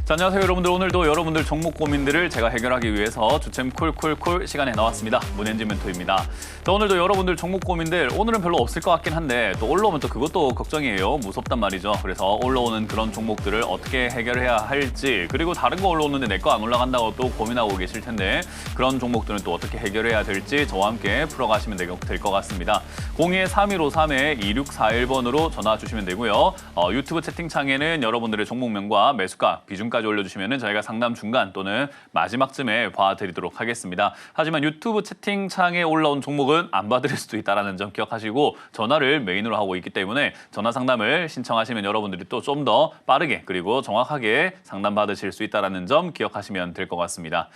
자, 안녕하세요 여러분들. 오늘도 여러분들 종목 고민들을 제가 해결하기 위해서 주챔 쿨쿨쿨 시간에 나왔습니다. 문현진 멘토입니다. 자, 오늘도 여러분들 종목 고민들 오늘은 별로 없을 것 같긴 한데 또 올라오면 또 그것도 걱정이에요. 무섭단 말이죠. 그래서 올라오는 그런 종목들을 어떻게 해결해야 할지, 그리고 다른 거 올라오는데 내 거 안 올라간다고 또 고민하고 계실 텐데 그런 종목들은 또 어떻게 해결해야 될지 저와 함께 풀어가시면 될 것 같습니다. 02-3153-2641번으로 전화 주시면 되고요. 유튜브 채팅창에는 여러분들의 종목명과 매수가, 비중까지 올려주시면 저희가 상담 중간 또는 마지막쯤에 봐드리도록 하겠습니다. 하지만 유튜브 채팅창에 올라온 종목은 안 봐드릴 수도 있다는 점 기억하시고 전화를 메인으로 하고 있기 때문에 전화 상담을 신청하시면 여러분들이 또 좀 더 빠르게 그리고 정확하게 상담받으실 수 있다는 점 기억하시면 될 것 같습니다.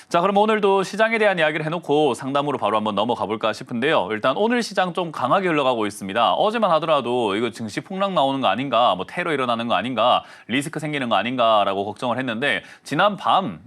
자, 그럼 오늘도 시장에 대한 이야기를 해놓고 상담으로 바로 한번 넘어가 볼까 싶은데요. 일단 오늘 시장 좀 강하게 흘러가고 있습니다. 어제만 하더라도 이거 증시 폭락 나오는 거 아닌가, 뭐 테러 일어나는 거 아닌가, 리스크 생기는 거 아닌가라고 걱정을 했는데 지난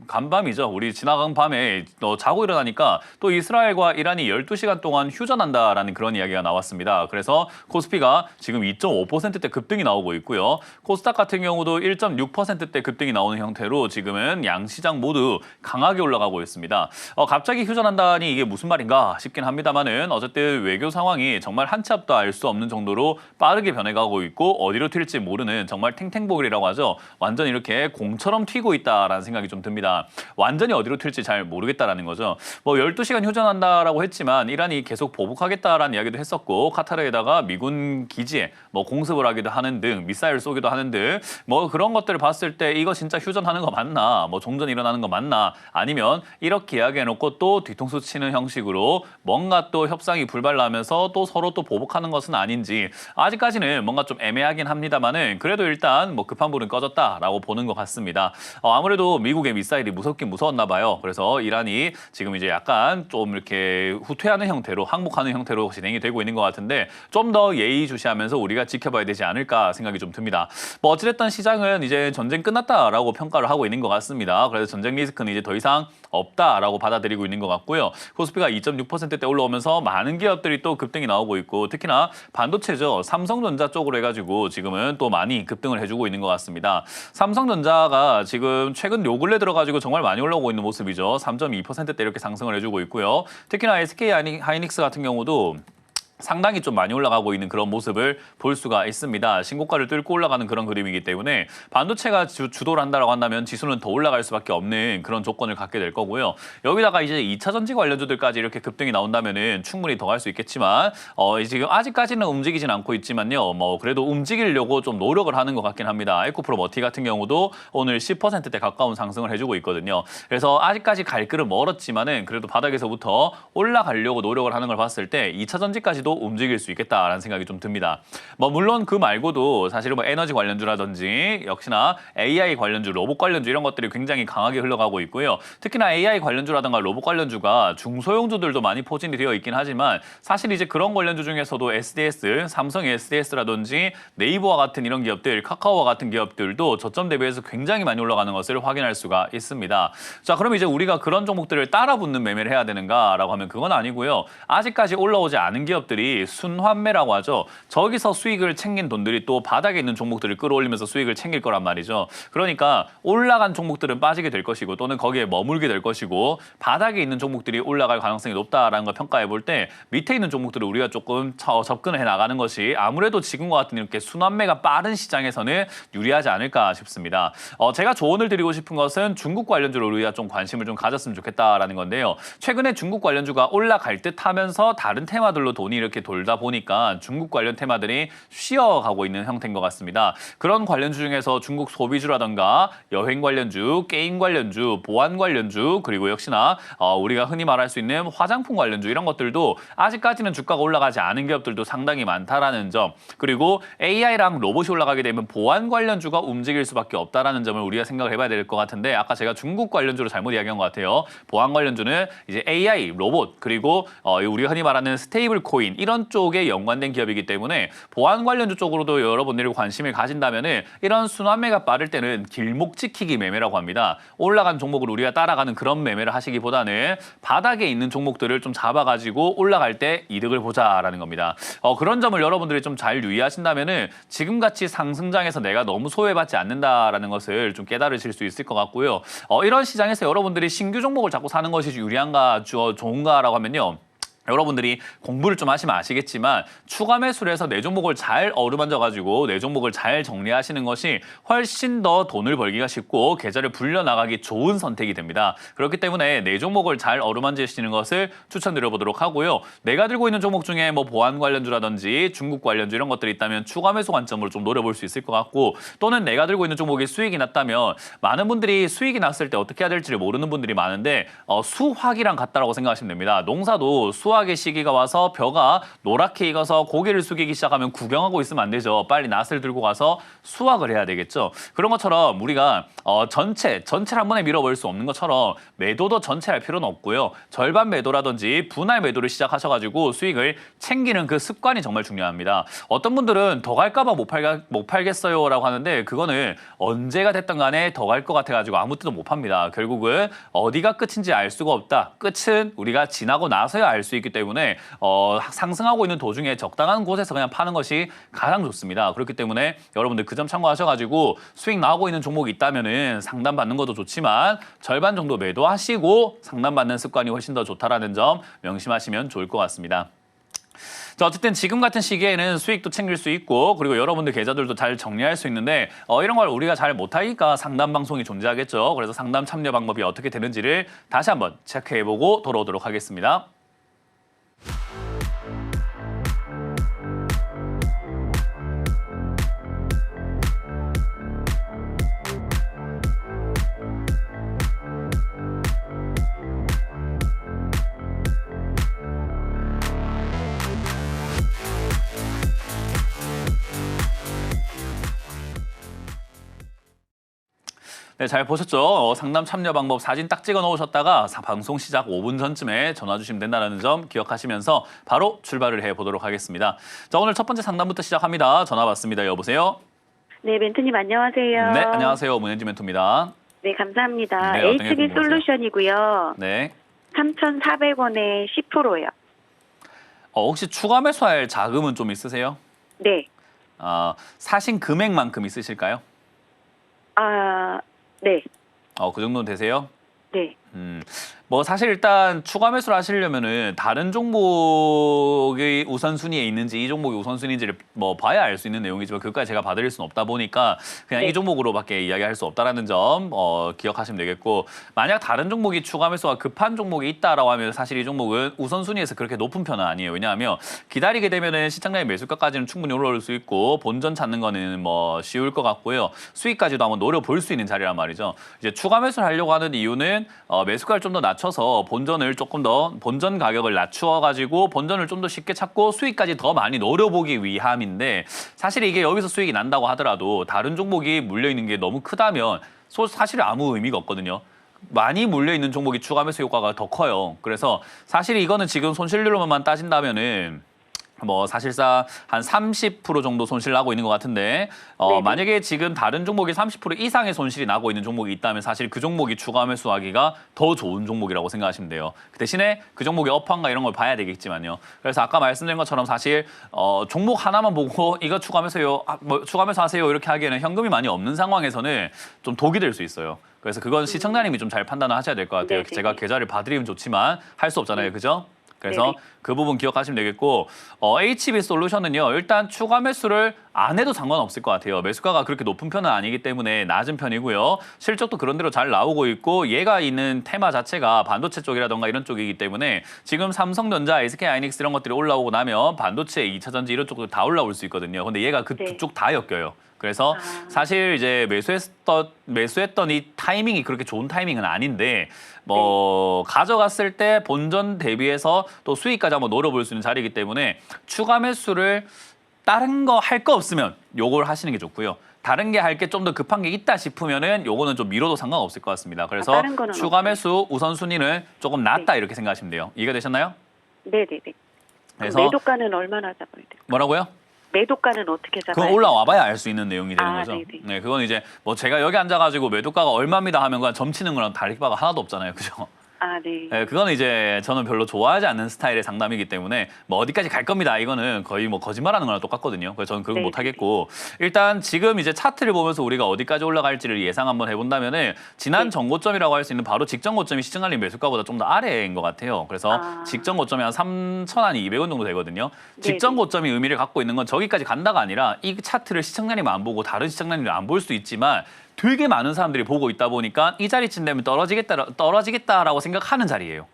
간밤이죠. 우리 지나간 밤에 자고 일어나니까 또 이스라엘과 이란이 12시간 동안 휴전한다라는 그런 이야기가 나왔습니다. 그래서 코스피가 지금 2.5%대 급등이 나오고 있고요. 코스닥 같은 경우도 1.6%대 급등이 나오는 형태로 지금은 양시장 모두 강하게 올라가고 있습니다. 갑자기 휴전한다니 이게 무슨 말인가 싶긴 합니다만은 어쨌든 외교 상황이 정말 한 치 앞도 알 수 없는 정도로 빠르게 변해가고 있고 어디로 튈지 모르는 정말 탱탱보글이라고 하죠. 완전 이렇게 공처럼 튀고 있다라는 생각이 좀 듭니다. 완전히 어디로 튈지 잘 모르겠다라는 거죠. 뭐 12시간 휴전한다라고 했지만 이란이 계속 보복하겠다라는 이야기도 했었고 카타르에다가 미군 기지에 뭐 공습을 하기도 하는 등 미사일 쏘기도 하는 등 뭐 그런 것들을 봤을 때 이거 진짜 휴전하는 거 맞나? 뭐 종전 일어나는 거 맞나? 아니면 이렇게 이야기해놓고 또 뒤통수 치는 형식으로 뭔가 또 협상이 불발나면서 또 서로 또 보복하는 것은 아닌지 아직까지는 뭔가 좀 애매하긴 합니다만은 그래도 일단 뭐 급한 불은 꺼졌다라고 보는 것 같습니다. 아무래도 미국의 미사일이 무섭긴 무서웠나 봐요. 그래서 이란이 지금 이제 약간 좀 이렇게 후퇴하는 형태로 항복하는 형태로 진행이 되고 있는 것 같은데 좀 더 예의주시하면서 우리가 지켜봐야 되지 않을까 생각이 좀 듭니다. 뭐 어찌됐든 시장은 이제 전쟁 끝났다라고 평가를 하고 있는 것 같습니다. 그래서 전쟁 리스크는 이제 더 이상 없다라고 받아들이고 있는 것 같고요. 코스피가 2.6%대 올라오면서 많은 기업들이 또 급등이 나오고 있고 특히나 반도체죠. 삼성전자 쪽으로 해가지고 지금은 또 많이 급등을 해주고 있는 것 같습니다. 삼성전자가 지금 최근 요 근래 들어가지고 정말 많이 올라오고 있는 모습이죠. 3.2%대 이렇게 상승을 해주고 있고요. 특히나 SK 하이닉스 같은 경우도 상당히 좀 많이 올라가고 있는 그런 모습을 볼 수가 있습니다. 신고가를 뚫고 올라가는 그런 그림이기 때문에 반도체가 주도를 한다고 한다면 지수는 더 올라갈 수밖에 없는 그런 조건을 갖게 될 거고요. 여기다가 이제 2차 전지 관련주들까지 이렇게 급등이 나온다면은 충분히 더 갈 수 있겠지만 지금 아직까지는 움직이진 않고 있지만요. 뭐 그래도 움직이려고 좀 노력을 하는 것 같긴 합니다. 에코프로 머티 같은 경우도 오늘 10%대 가까운 상승을 해주고 있거든요. 그래서 아직까지 갈 길은 멀었지만은 그래도 바닥에서부터 올라가려고 노력을 하는 걸 봤을 때 2차 전지까지도 움직일 수 있겠다라는 생각이 좀 듭니다. 뭐 물론 그 말고도 사실은 뭐 에너지 관련주라든지 역시나 AI 관련주, 로봇 관련주 이런 것들이 굉장히 강하게 흘러가고 있고요. 특히나 AI 관련주라든가 로봇 관련주가 중소형주들도 많이 포진이 되어 있긴 하지만 사실 이제 그런 관련주 중에서도 SDS, 삼성 SDS라든지 네이버와 같은 이런 기업들, 카카오와 같은 기업들도 저점 대비해서 굉장히 많이 올라가는 것을 확인할 수가 있습니다. 자, 그럼 이제 우리가 그런 종목들을 따라붙는 매매를 해야 되는가라고 하면 그건 아니고요. 아직까지 올라오지 않은 기업들이 순환매라고 하죠. 저기서 수익을 챙긴 돈들이 또 바닥에 있는 종목들을 끌어올리면서 수익을 챙길 거란 말이죠. 그러니까 올라간 종목들은 빠지게 될 것이고 또는 거기에 머물게 될 것이고 바닥에 있는 종목들이 올라갈 가능성이 높다라는 걸 평가해 볼 때 밑에 있는 종목들을 우리가 조금 접근해 나가는 것이 아무래도 지금과 같은 이렇게 순환매가 빠른 시장에서는 유리하지 않을까 싶습니다. 제가 조언을 드리고 싶은 것은 중국 관련주로 우리가 좀 관심을 좀 가졌으면 좋겠다라는 건데요. 최근에 중국 관련주가 올라갈 듯 하면서 다른 테마들로 돈이 이렇게 돌다 보니까 중국 관련 테마들이 쉬어가고 있는 형태인 것 같습니다. 그런 관련주 중에서 중국 소비주라든가 여행 관련주, 게임 관련주, 보안 관련주 그리고 역시나 우리가 흔히 말할 수 있는 화장품 관련주 이런 것들도 아직까지는 주가가 올라가지 않은 기업들도 상당히 많다라는 점 그리고 AI랑 로봇이 올라가게 되면 보안 관련주가 움직일 수밖에 없다라는 점을 우리가 생각을 해봐야 될 것 같은데 아까 제가 중국 관련주로 잘못 이야기한 것 같아요. 보안 관련주는 이제 AI, 로봇 그리고 우리가 흔히 말하는 스테이블 코인 엔진 이런 쪽에 연관된 기업이기 때문에 보안 관련주 쪽으로도 여러분들이 관심을 가진다면은 이런 순환매가 빠를 때는 길목 지키기 매매라고 합니다. 올라간 종목을 우리가 따라가는 그런 매매를 하시기보다는 바닥에 있는 종목들을 좀 잡아가지고 올라갈 때 이득을 보자라는 겁니다. 그런 점을 여러분들이 좀 잘 유의하신다면은 지금같이 상승장에서 내가 너무 소외받지 않는다라는 것을 좀 깨달으실 수 있을 것 같고요. 이런 시장에서 여러분들이 신규 종목을 자꾸 사는 것이 유리한가 좋은가라고 하면요. 여러분들이 공부를 좀 하시면 아시겠지만 추가 매수를 해서 내 종목을 잘 어루만져가지고 내 종목을 잘 정리하시는 것이 훨씬 더 돈을 벌기가 쉽고 계좌를 불려나가기 좋은 선택이 됩니다. 그렇기 때문에 내 종목을 잘 어루만지시는 것을 추천드려보도록 하고요. 내가 들고 있는 종목 중에 뭐 보안 관련주라든지 중국 관련주 이런 것들이 있다면 추가 매수 관점으로 좀 노려볼 수 있을 것 같고 또는 내가 들고 있는 종목이 수익이 났다면 많은 분들이 수익이 났을 때 어떻게 해야 될지를 모르는 분들이 많은데 수확이랑 같다라고 생각하시면 됩니다. 농사도 수확의 시기가 와서 벼가 노랗게 익어서 고개를 숙이기 시작하면 구경하고 있으면 안 되죠. 빨리 낫을 들고 가서 수확을 해야 되겠죠. 그런 것처럼 우리가 전체를 한 번에 밀어버릴 수 없는 것처럼 매도도 전체 할 필요는 없고요. 절반 매도라든지 분할 매도를 시작하셔가지고 수익을 챙기는 그 습관이 정말 중요합니다. 어떤 분들은 더 갈까봐 못 팔겠어요라고 하는데 그거는 언제가 됐든 간에 더 갈 것 같아가지고 아무 때도 못 팝니다. 결국은 어디가 끝인지 알 수가 없다. 끝은 우리가 지나고 나서야 알 수 있기 때문에 상승하고 있는 도중에 적당한 곳에서 그냥 파는 것이 가장 좋습니다. 그렇기 때문에 여러분들 그 점 참고하셔가지고 수익 나오고 있는 종목이 있다면은 상담 받는 것도 좋지만 절반 정도 매도하시고 상담 받는 습관이 훨씬 더 좋다라는 점 명심하시면 좋을 것 같습니다. 자, 어쨌든 지금 같은 시기에는 수익도 챙길 수 있고 그리고 여러분들 계좌들도 잘 정리할 수 있는데 이런 걸 우리가 잘 못하니까 상담 방송이 존재하겠죠. 그래서 상담 참여 방법이 어떻게 되는지를 다시 한번 체크해보고 돌아오도록 하겠습니다. 네, 잘 보셨죠? 상담 참여 방법 사진 딱 찍어 놓으셨다가 방송 시작 5분 전쯤에 전화 주시면 된다는 점 기억하시면서 바로 출발을 해보도록 하겠습니다. 자, 오늘 첫 번째 상담부터 시작합니다. 전화 받습니다. 여보세요? 네, 멘토님 안녕하세요. 네, 안녕하세요. 문현지 멘토입니다. 네, 감사합니다. 네, 어떤 게 HB 궁금하세요? 솔루션이고요. 네. 3,400원에 10%요. 혹시 추가 매수할 자금은 좀 있으세요? 네. 사신 금액만큼 있으실까요? 네. 그 정도는 되세요? 네. 뭐 사실 일단 추가 매수를 하시려면은 다른 종목이 우선순위에 있는지 이 종목이 우선순위인지를 뭐 봐야 알 수 있는 내용이지만 그것까지 제가 봐드릴 수는 없다 보니까 그냥 네. 이 종목으로밖에 이야기할 수 없다라는 점 기억하시면 되겠고 만약 다른 종목이 추가 매수가 급한 종목이 있다라고 하면 사실 이 종목은 우선순위에서 그렇게 높은 편은 아니에요. 왜냐하면 기다리게 되면은 시장장의 매수가까지는 충분히 올라올 수 있고 본전 찾는 거는 뭐 쉬울 것 같고요. 수익까지도 한번 노려볼 수 있는 자리란 말이죠. 이제 추가 매수를 하려고 하는 이유는 매수가를 좀 더 낮춰서 본전을 조금 더 본전 가격을 낮추어가지고 본전을 좀 더 쉽게 찾고 수익까지 더 많이 노려보기 위함인데 사실 이게 여기서 수익이 난다고 하더라도 다른 종목이 물려있는 게 너무 크다면 사실 아무 의미가 없거든요. 많이 물려있는 종목이 추가 매수 효과가 더 커요. 그래서 사실 이거는 지금 손실률로만 따진다면은 뭐 사실상 한 30% 정도 손실 나고 있는 것 같은데 만약에 지금 다른 종목이 30% 이상의 손실이 나고 있는 종목이 있다면 사실 그 종목이 추가 매수하기가 더 좋은 종목이라고 생각하시면 돼요. 그 대신에 그 종목의 업황과 이런 걸 봐야 되겠지만요. 그래서 아까 말씀드린 것처럼 사실 종목 하나만 보고 이거 추가 매수요, 뭐 추가 매수하세요 이렇게 하기에는 현금이 많이 없는 상황에서는 좀 독이 될 수 있어요. 그래서 그건 시청자님이 좀 잘 판단을 하셔야 될 것 같아요. 네네. 제가 계좌를 봐드리면 좋지만 할 수 없잖아요, 그죠? 그래서 네네. 그 부분 기억하시면 되겠고 HB 솔루션은요. 일단 추가 매수를 안 해도 상관없을 것 같아요. 매수가가 그렇게 높은 편은 아니기 때문에 낮은 편이고요. 실적도 그런 대로 잘 나오고 있고 얘가 있는 테마 자체가 반도체 쪽이라던가 이런 쪽이기 때문에 지금 삼성전자, SK하이닉스 이런 것들이 올라오고 나면 반도체, 2차전지 이런 쪽도 다 올라올 수 있거든요. 근데 얘가 그 두 쪽 다 엮여요. 그래서 사실 이제 매수했던 이 타이밍이 그렇게 좋은 타이밍은 아닌데 뭐 가져갔을 때 본전 대비해서 또 수익까지 한번 노려볼 수 있는 자리이기 때문에 추가 매수를 다른 거 할 거 없으면 요걸 하시는 게 좋고요. 다른 게 할 게 좀 더 급한 게 있다 싶으면은 요거는 좀 미뤄도 상관없을 것 같습니다. 그래서 다른 거는 추가 없어요. 매수 우선순위는 조금 낮다 이렇게 생각하시면 돼요. 이해가 되셨나요? 네네네. 그래서 매도가는 얼마나 잡아야 돼요? 뭐라고요? 매도가는 어떻게 잡아야 그건 돼요? 올라와봐야 알 수 있는 내용이 되는 아, 거죠. 네네. 네, 그건 이제 뭐 제가 여기 앉아가지고 매도가가 얼마입니다 하면 그냥 점치는 거랑 다를 바가 하나도 없잖아요, 그죠? 아, 네. 네, 그거는 이제 저는 별로 좋아하지 않는 스타일의 상담이기 때문에 뭐 어디까지 갈 겁니다. 이거는 거의 뭐 거짓말하는 거랑 똑같거든요. 그래서 저는 그런 거 네, 못 하겠고 일단 지금 이제 차트를 보면서 우리가 어디까지 올라갈지를 예상 한번 해본다면은 지난 네. 전고점이라고 할 수 있는 바로 직전 고점이 시중 알림 매수가보다 좀 더 아래인 것 같아요. 그래서 아. 직전 고점이 한 3,200원 정도 되거든요. 직전 고점이 의미를 갖고 있는 건 저기까지 간다가 아니라 이 차트를 시청자님 안 보고 다른 시청자님이 안 볼 수 있지만 되게 많은 사람들이 보고 있다 보니까 이 자리쯤 되면 떨어지겠다라고 생각하는 자리예요.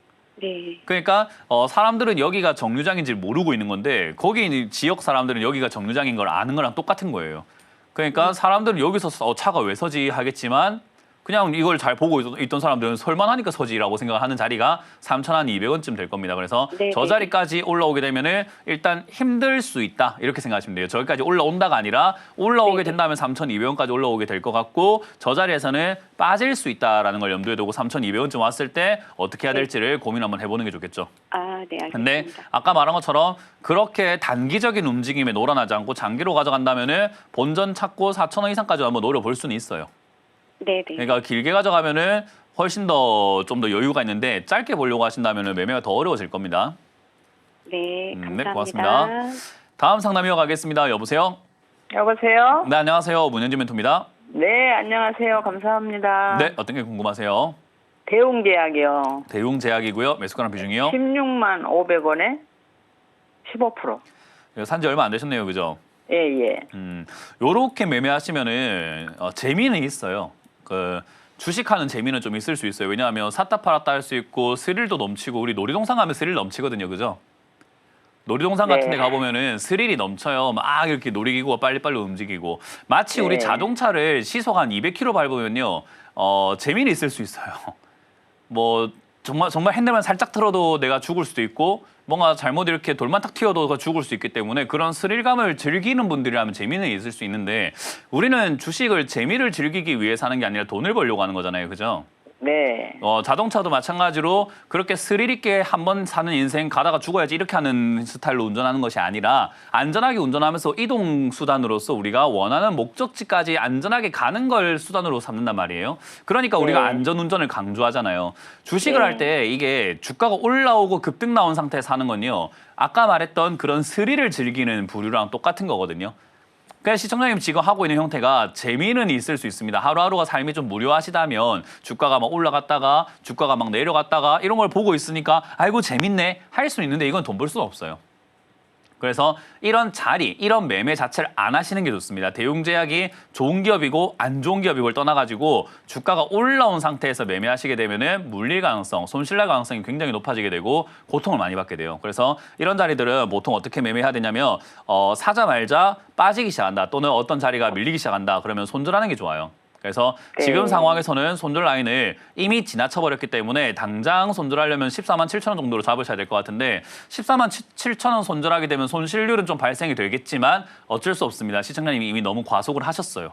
네. 그러니까 사람들은 여기가 정류장인지 모르고 있는 건데 거기 있는 지역 사람들은 여기가 정류장인 걸 아는 거랑 똑같은 거예요. 그러니까 사람들은 여기서 차가 왜 서지 하겠지만 그냥 이걸 잘 보고 있던 사람들은 설만하니까 서지라고 생각하는 자리가 3,200원쯤 될 겁니다. 그래서 네, 저 네. 자리까지 올라오게 되면은 일단 힘들 수 있다 이렇게 생각하시면 돼요. 저기까지 올라온다가 아니라 올라오게 네, 네. 된다면 3,200원까지 올라오게 될 것 같고 저 자리에서는 빠질 수 있다라는 걸 염두에 두고 3,200원쯤 왔을 때 어떻게 해야 네. 될지를 고민 한번 해보는 게 좋겠죠. 아, 네, 알겠습니다. 근데 아까 말한 것처럼 그렇게 단기적인 움직임에 놀아나지 않고 장기로 가져간다면은 본전 찾고 4,000원 이상까지 한번 노려볼 수는 있어요. 네, 네. 그러니까 길게 가져가면은 훨씬 더 좀 더 여유가 있는데 짧게 보려고 하신다면은 매매가 더 어려워질 겁니다. 네, 네, 감사합니다. 고맙습니다. 다음 상담 이어가겠습니다. 여보세요? 여보세요? 네, 안녕하세요. 문현주 멘토입니다. 네, 안녕하세요. 감사합니다. 네, 어떤 게 궁금하세요? 대웅제약이요. 대웅제약이고요. 매수가랑 비중이요? 16만 500원에 15%. 산지 얼마 안 되셨네요. 그죠? 예, 예. 요렇게 매매하시면은 재미는 있어요. 그 주식하는 재미는 좀 있을 수 있어요. 왜냐하면 샀다 팔았다 할 수 있고 스릴도 넘치고 우리 놀이동산 가면 스릴 넘치거든요. 그죠? 놀이동산 네. 같은 데 가보면은 스릴이 넘쳐요. 막 이렇게 놀이기구가 빨리빨리 움직이고 마치 우리 네. 자동차를 시속 한 200km 밟으면요. 재미는 있을 수 있어요. 뭐 정말 핸들만 살짝 틀어도 내가 죽을 수도 있고 뭔가 잘못 이렇게 돌만 탁 튀어도 죽을 수 있기 때문에 그런 스릴감을 즐기는 분들이라면 재미는 있을 수 있는데 우리는 주식을 재미를 즐기기 위해 사는 게 아니라 돈을 벌려고 하는 거잖아요. 그죠? 네. 자동차도 마찬가지로 그렇게 스릴 있게 한 번 사는 인생 가다가 죽어야지 이렇게 하는 스타일로 운전하는 것이 아니라 안전하게 운전하면서 이동 수단으로서 우리가 원하는 목적지까지 안전하게 가는 걸 수단으로 삼는단 말이에요. 그러니까 우리가 네. 안전 운전을 강조하잖아요. 주식을 네. 할 때 이게 주가가 올라오고 급등 나온 상태에서 하는 건요. 아까 말했던 그런 스릴을 즐기는 부류랑 똑같은 거거든요. 그러니까 시청자님 지금 하고 있는 형태가 재미는 있을 수 있습니다. 하루하루가 삶이 좀 무료하시다면 주가가 막 올라갔다가 주가가 막 내려갔다가 이런 걸 보고 있으니까 아이고 재밌네 할 수 있는데 이건 돈 벌 수는 없어요. 그래서 이런 자리, 이런 매매 자체를 안 하시는 게 좋습니다. 대웅제약이 좋은 기업이고 안 좋은 기업이고를 떠나가지고 주가가 올라온 상태에서 매매하시게 되면은 물릴 가능성, 손실날 가능성이 굉장히 높아지게 되고 고통을 많이 받게 돼요. 그래서 이런 자리들은 보통 어떻게 매매해야 되냐면 사자 말자 빠지기 시작한다 또는 어떤 자리가 밀리기 시작한다 그러면 손절하는 게 좋아요. 그래서 네. 지금 상황에서는 손절 라인을 이미 지나쳐버렸기 때문에 당장 손절하려면 14만 7천 원 정도로 잡으셔야 될 것 같은데 14만 7천 원 손절하게 되면 손실률은 좀 발생이 되겠지만 어쩔 수 없습니다. 시청자님이 이미 너무 과속을 하셨어요.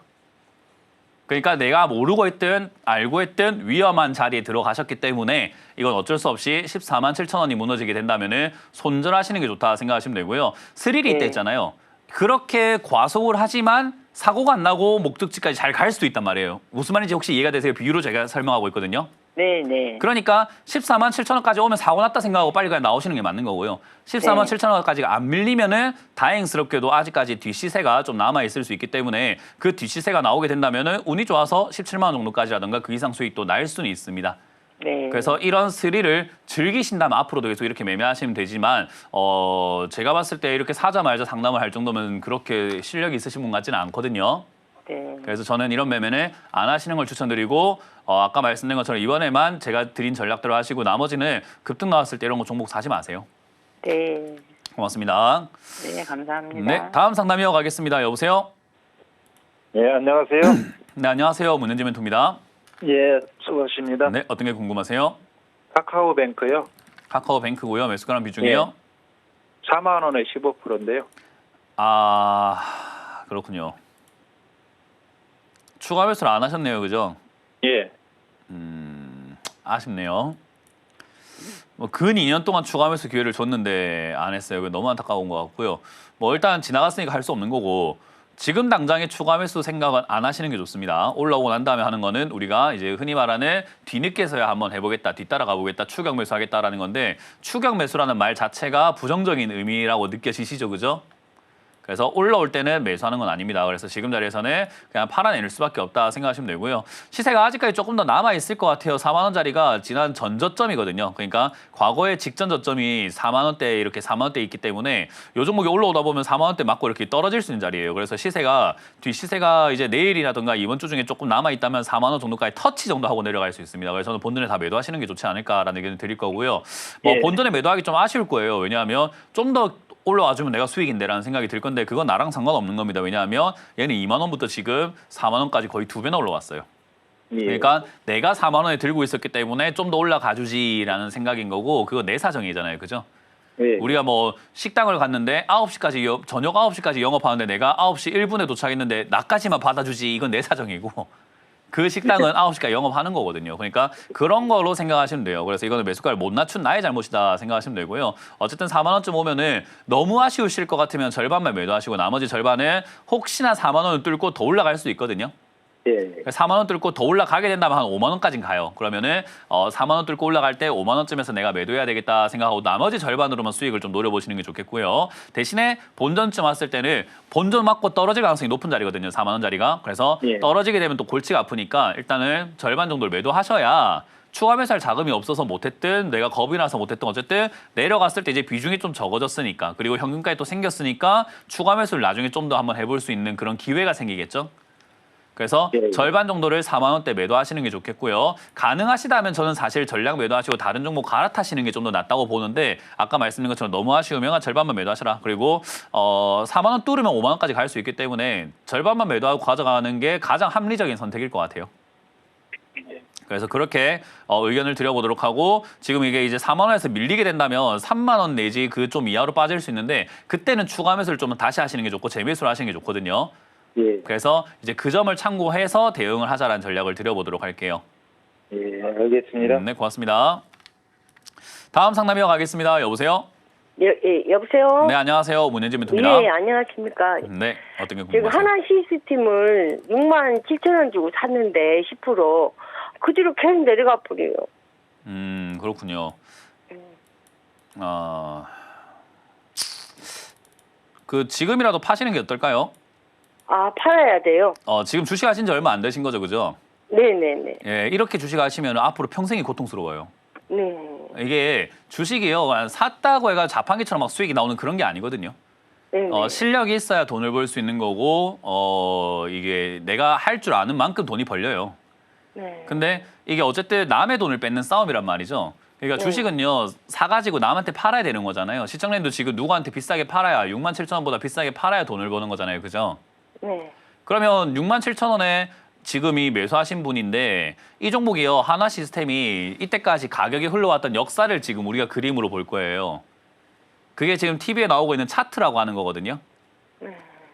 그러니까 내가 모르고 있든 알고 있든 위험한 자리에 들어가셨기 때문에 이건 어쩔 수 없이 14만 7천 원이 무너지게 된다면 손절하시는 게 좋다 생각하시면 되고요. 스릴이 있다 네. 했잖아요. 그렇게 과속을 하지만 사고가 안 나고 목적지까지 잘 갈 수도 있단 말이에요. 무슨 말인지 혹시 이해가 되세요? 비유로 제가 설명하고 있거든요. 네, 네. 그러니까 14만 7천 원까지 오면 사고 났다 생각하고 빨리 그냥 나오시는 게 맞는 거고요. 14만 네. 7천 원까지가 안 밀리면은 다행스럽게도 아직까지 뒷시세가 좀 남아 있을 수 있기 때문에 그 뒷시세가 나오게 된다면은 운이 좋아서 17만 원 정도까지라든가 그 이상 수익도 날 수는 있습니다. 네. 그래서 이런 스릴을 즐기신다면 앞으로도 계속 이렇게 매매하시면 되지만 제가 봤을 때 이렇게 사자 말자 상담을 할 정도면 그렇게 실력이 있으신 분 같지는 않거든요. 네. 그래서 저는 이런 매매는 안 하시는 걸 추천드리고 아까 말씀드린 것처럼 이번에만 제가 드린 전략대로 하시고 나머지는 급등 나왔을 때 이런 거 종목 사지 마세요. 네. 고맙습니다. 네, 감사합니다. 네, 다음 상담 이어가겠습니다. 여보세요? 예, 안녕하세요. 네, 안녕하세요. 문현지 멘토입니다. 예, 수고하십니다. 네, 어떤 게 궁금하세요? 카카오뱅크요. 카카오뱅크고요. 매수가랑 비중이요? 4만 원에 15%인데요. 아, 그렇군요. 추가 매수를 안 하셨네요. 그죠? 예. 아쉽네요. 뭐근 2년 동안 추가 매수 기회를 줬는데 안 했어요. 그게 너무 안타까운 것 같고요. 뭐 일단 지나갔으니까 할 수 없는 거고 지금 당장에 추가 매수 생각은 안 하시는 게 좋습니다. 올라오고 난 다음에 하는 거는 우리가 이제 흔히 말하는 뒤늦게서야 한번 해보겠다, 뒤따라가 보겠다, 추격 매수하겠다라는 건데 추격 매수라는 말 자체가 부정적인 의미라고 느껴지시죠, 그죠? 그래서 올라올 때는 매수하는 건 아닙니다. 그래서 지금 자리에서는 그냥 팔아낼 수밖에 없다 생각하시면 되고요. 시세가 아직까지 조금 더 남아있을 것 같아요. 4만 원짜리가 지난 전저점이거든요. 그러니까 과거의 직전 저점이 4만 원대 이렇게 4만 원대 있기 때문에 요 종목이 올라오다 보면 4만 원대 맞고 이렇게 떨어질 수 있는 자리예요. 그래서 시세가 뒷시세가 이제 내일이라든가 이번 주 중에 조금 남아있다면 4만 원 정도까지 터치 정도 하고 내려갈 수 있습니다. 그래서 저는 본전에 다 매도하시는 게 좋지 않을까라는 의견을 드릴 거고요. 뭐 예. 본전에 매도하기 좀 아쉬울 거예요. 왜냐하면 좀 더 올라와주면 내가 수익인데라는 생각이 들 건데 그건 나랑 상관없는 겁니다. 왜냐하면 얘는 2만 원부터 지금 4만 원까지 거의 2배나 올라왔어요. 예. 그러니까 내가 4만 원에 들고 있었기 때문에 좀 더 올라가주지라는 생각인 거고 그거 내 사정이잖아요. 그죠? 예. 우리가 뭐 식당을 갔는데 9시까지 저녁 9시까지 영업하는데 내가 9시 1분에 도착했는데 나까지만 받아주지 이건 내 사정이고 그 식당은 9시까지 영업하는 거거든요. 그러니까 그런 거로 생각하시면 돼요. 그래서 이거는 매수가를 못 낮춘 나의 잘못이다 생각하시면 되고요. 어쨌든 4만 원쯤 오면은 너무 아쉬우실 것 같으면 절반만 매도하시고 나머지 절반은 혹시나 4만 원을 뚫고 더 올라갈 수 있거든요. 예. 4만 원 뚫고 더 올라가게 된다면 한 5만 원까지는 가요. 그러면은 4만 원 뚫고 올라갈 때 5만 원쯤에서 내가 매도해야 되겠다 생각하고 나머지 절반으로만 수익을 좀 노려보시는 게 좋겠고요. 대신에 본전쯤 왔을 때는 본전 맞고 떨어질 가능성이 높은 자리거든요. 4만 원짜리가. 그래서 예. 떨어지게 되면 또 골치가 아프니까 일단은 절반 정도를 매도하셔야 추가 매수할 자금이 없어서 못했든 내가 겁이 나서 못했든 어쨌든 내려갔을 때 이제 비중이 좀 적어졌으니까 그리고 현금까지 또 생겼으니까 추가 매수를 나중에 좀 더 한번 해볼 수 있는 그런 기회가 생기겠죠. 그래서 예. 절반 정도를 4만 원대 매도하시는 게 좋겠고요. 가능하시다면 저는 사실 전량 매도하시고 다른 종목 갈아타시는 게 좀 더 낫다고 보는데 아까 말씀드린 것처럼 너무 아쉬우면 절반만 매도하시라. 그리고 4만 원 뚫으면 5만 원까지 갈 수 있기 때문에 절반만 매도하고 가져가는 게 가장 합리적인 선택일 것 같아요. 그래서 그렇게 의견을 드려보도록 하고 지금 이게 이제 4만 원에서 밀리게 된다면 3만 원 내지 그 좀 이하로 빠질 수 있는데 그때는 추가 매수를 좀 다시 하시는 게 좋고 재매수를 하시는 게 좋거든요. 예. 그래서 이제 그 점을 참고해서 대응을 하자라는 전략을 드려보도록 할게요. 예. 알겠습니다. 네, 고맙습니다. 다음 상담 이어가겠습니다. 여보세요? 여보세요? 네, 안녕하세요. 문현진 멘토입니다. 예, 안녕하십니까. 네, 어떤 게 지금 궁금하세요? 하나 시스템을 6만 7천 원 주고 샀는데 10%. 그 뒤로 계속 내려가 버려요. 그렇군요. 그 지금이라도 파시는 게 어떨까요? 아, 팔아야 돼요? 지금 주식하신 지 얼마 안 되신 거죠, 그죠? 네네네. 예, 이렇게 주식하시면 앞으로 평생이 고통스러워요. 네. 이게 주식이요, 그냥 샀다고 해가 자판기처럼 막 수익이 나오는 그런 게 아니거든요. 네네. 실력이 있어야 돈을 벌 수 있는 거고, 이게 내가 할 줄 아는 만큼 돈이 벌려요. 네. 근데 이게 어쨌든 남의 돈을 뺏는 싸움이란 말이죠. 그러니까 네. 주식은요, 사가지고 남한테 팔아야 되는 거잖아요. 시청자님도 지금 누구한테 비싸게 팔아야 6만 7천 원보다 비싸게 팔아야 돈을 버는 거잖아요. 그죠? 네. 그러면 6만 7천 원에 지금이 매수하신 분인데 이 종목이요. 한화 시스템이 이때까지 가격이 흘러왔던 역사를 지금 우리가 그림으로 볼 거예요. 그게 지금 TV에 나오고 있는 차트라고 하는 거거든요.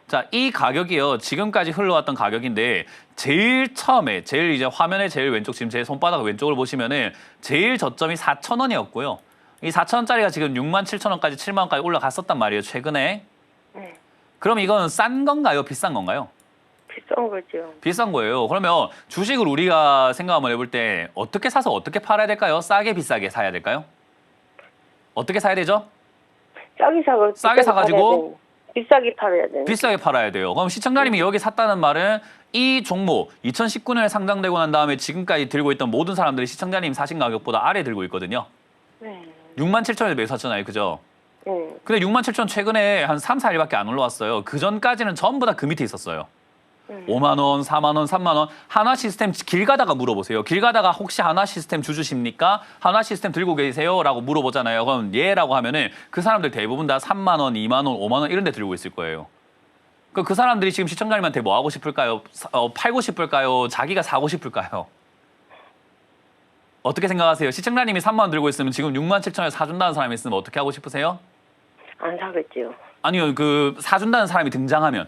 자, 이 가격이요. 지금까지 흘러왔던 가격인데 제일 처음에 제일 이제 화면의 제일 왼쪽 지금 제 손바닥 왼쪽을 보시면은 제일 저점이 4천 원이었고요. 이 4천 원짜리가 지금 6만 7천 원까지 7만 원까지 올라갔었단 말이에요. 최근에. 네. 그럼 이건 싼 건가요? 비싼 건가요? 비싼 거죠. 비싼 거예요. 그러면 주식을 우리가 생각 한번 해볼 때 어떻게 사서 어떻게 팔아야 될까요? 싸게 비싸게 사야 될까요? 어떻게 사야 되죠? 싸게 사가지고 비싸게 팔아야 돼요. 비싸게 팔아야 돼요. 그럼 시청자님이 여기 샀다는 말은 이 종목 2019년에 상장되고 난 다음에 지금까지 들고 있던 모든 사람들이 시청자님 사신 가격보다 아래 들고 있거든요. 네. 6만 7천 원에 매수 샀잖아요. 그죠? 네. 근데 6만 7천 원 최근에 한 3, 4일밖에 안 올라왔어요. 그 전까지는 전부 다 그 밑에 있었어요. 5만 원, 4만 원, 3만 원. 한화 시스템 길 가다가 물어보세요. 길 가다가 혹시 한화 시스템 주주십니까? 한화 시스템 들고 계세요? 라고 물어보잖아요. 그럼 예라고 하면은 그 사람들 대부분 다 3만 원, 2만 원, 5만 원 이런 데 들고 있을 거예요. 그 사람들이 지금 시청자님한테 뭐 하고 싶을까요? 팔고 싶을까요? 자기가 사고 싶을까요? 어떻게 생각하세요? 시청자님이 3만 원 들고 있으면 지금 6만 7천 원에 사준다는 사람이 있으면 어떻게 하고 싶으세요? 안 사겠죠. 아니요, 그 사준다는 사람이 등장하면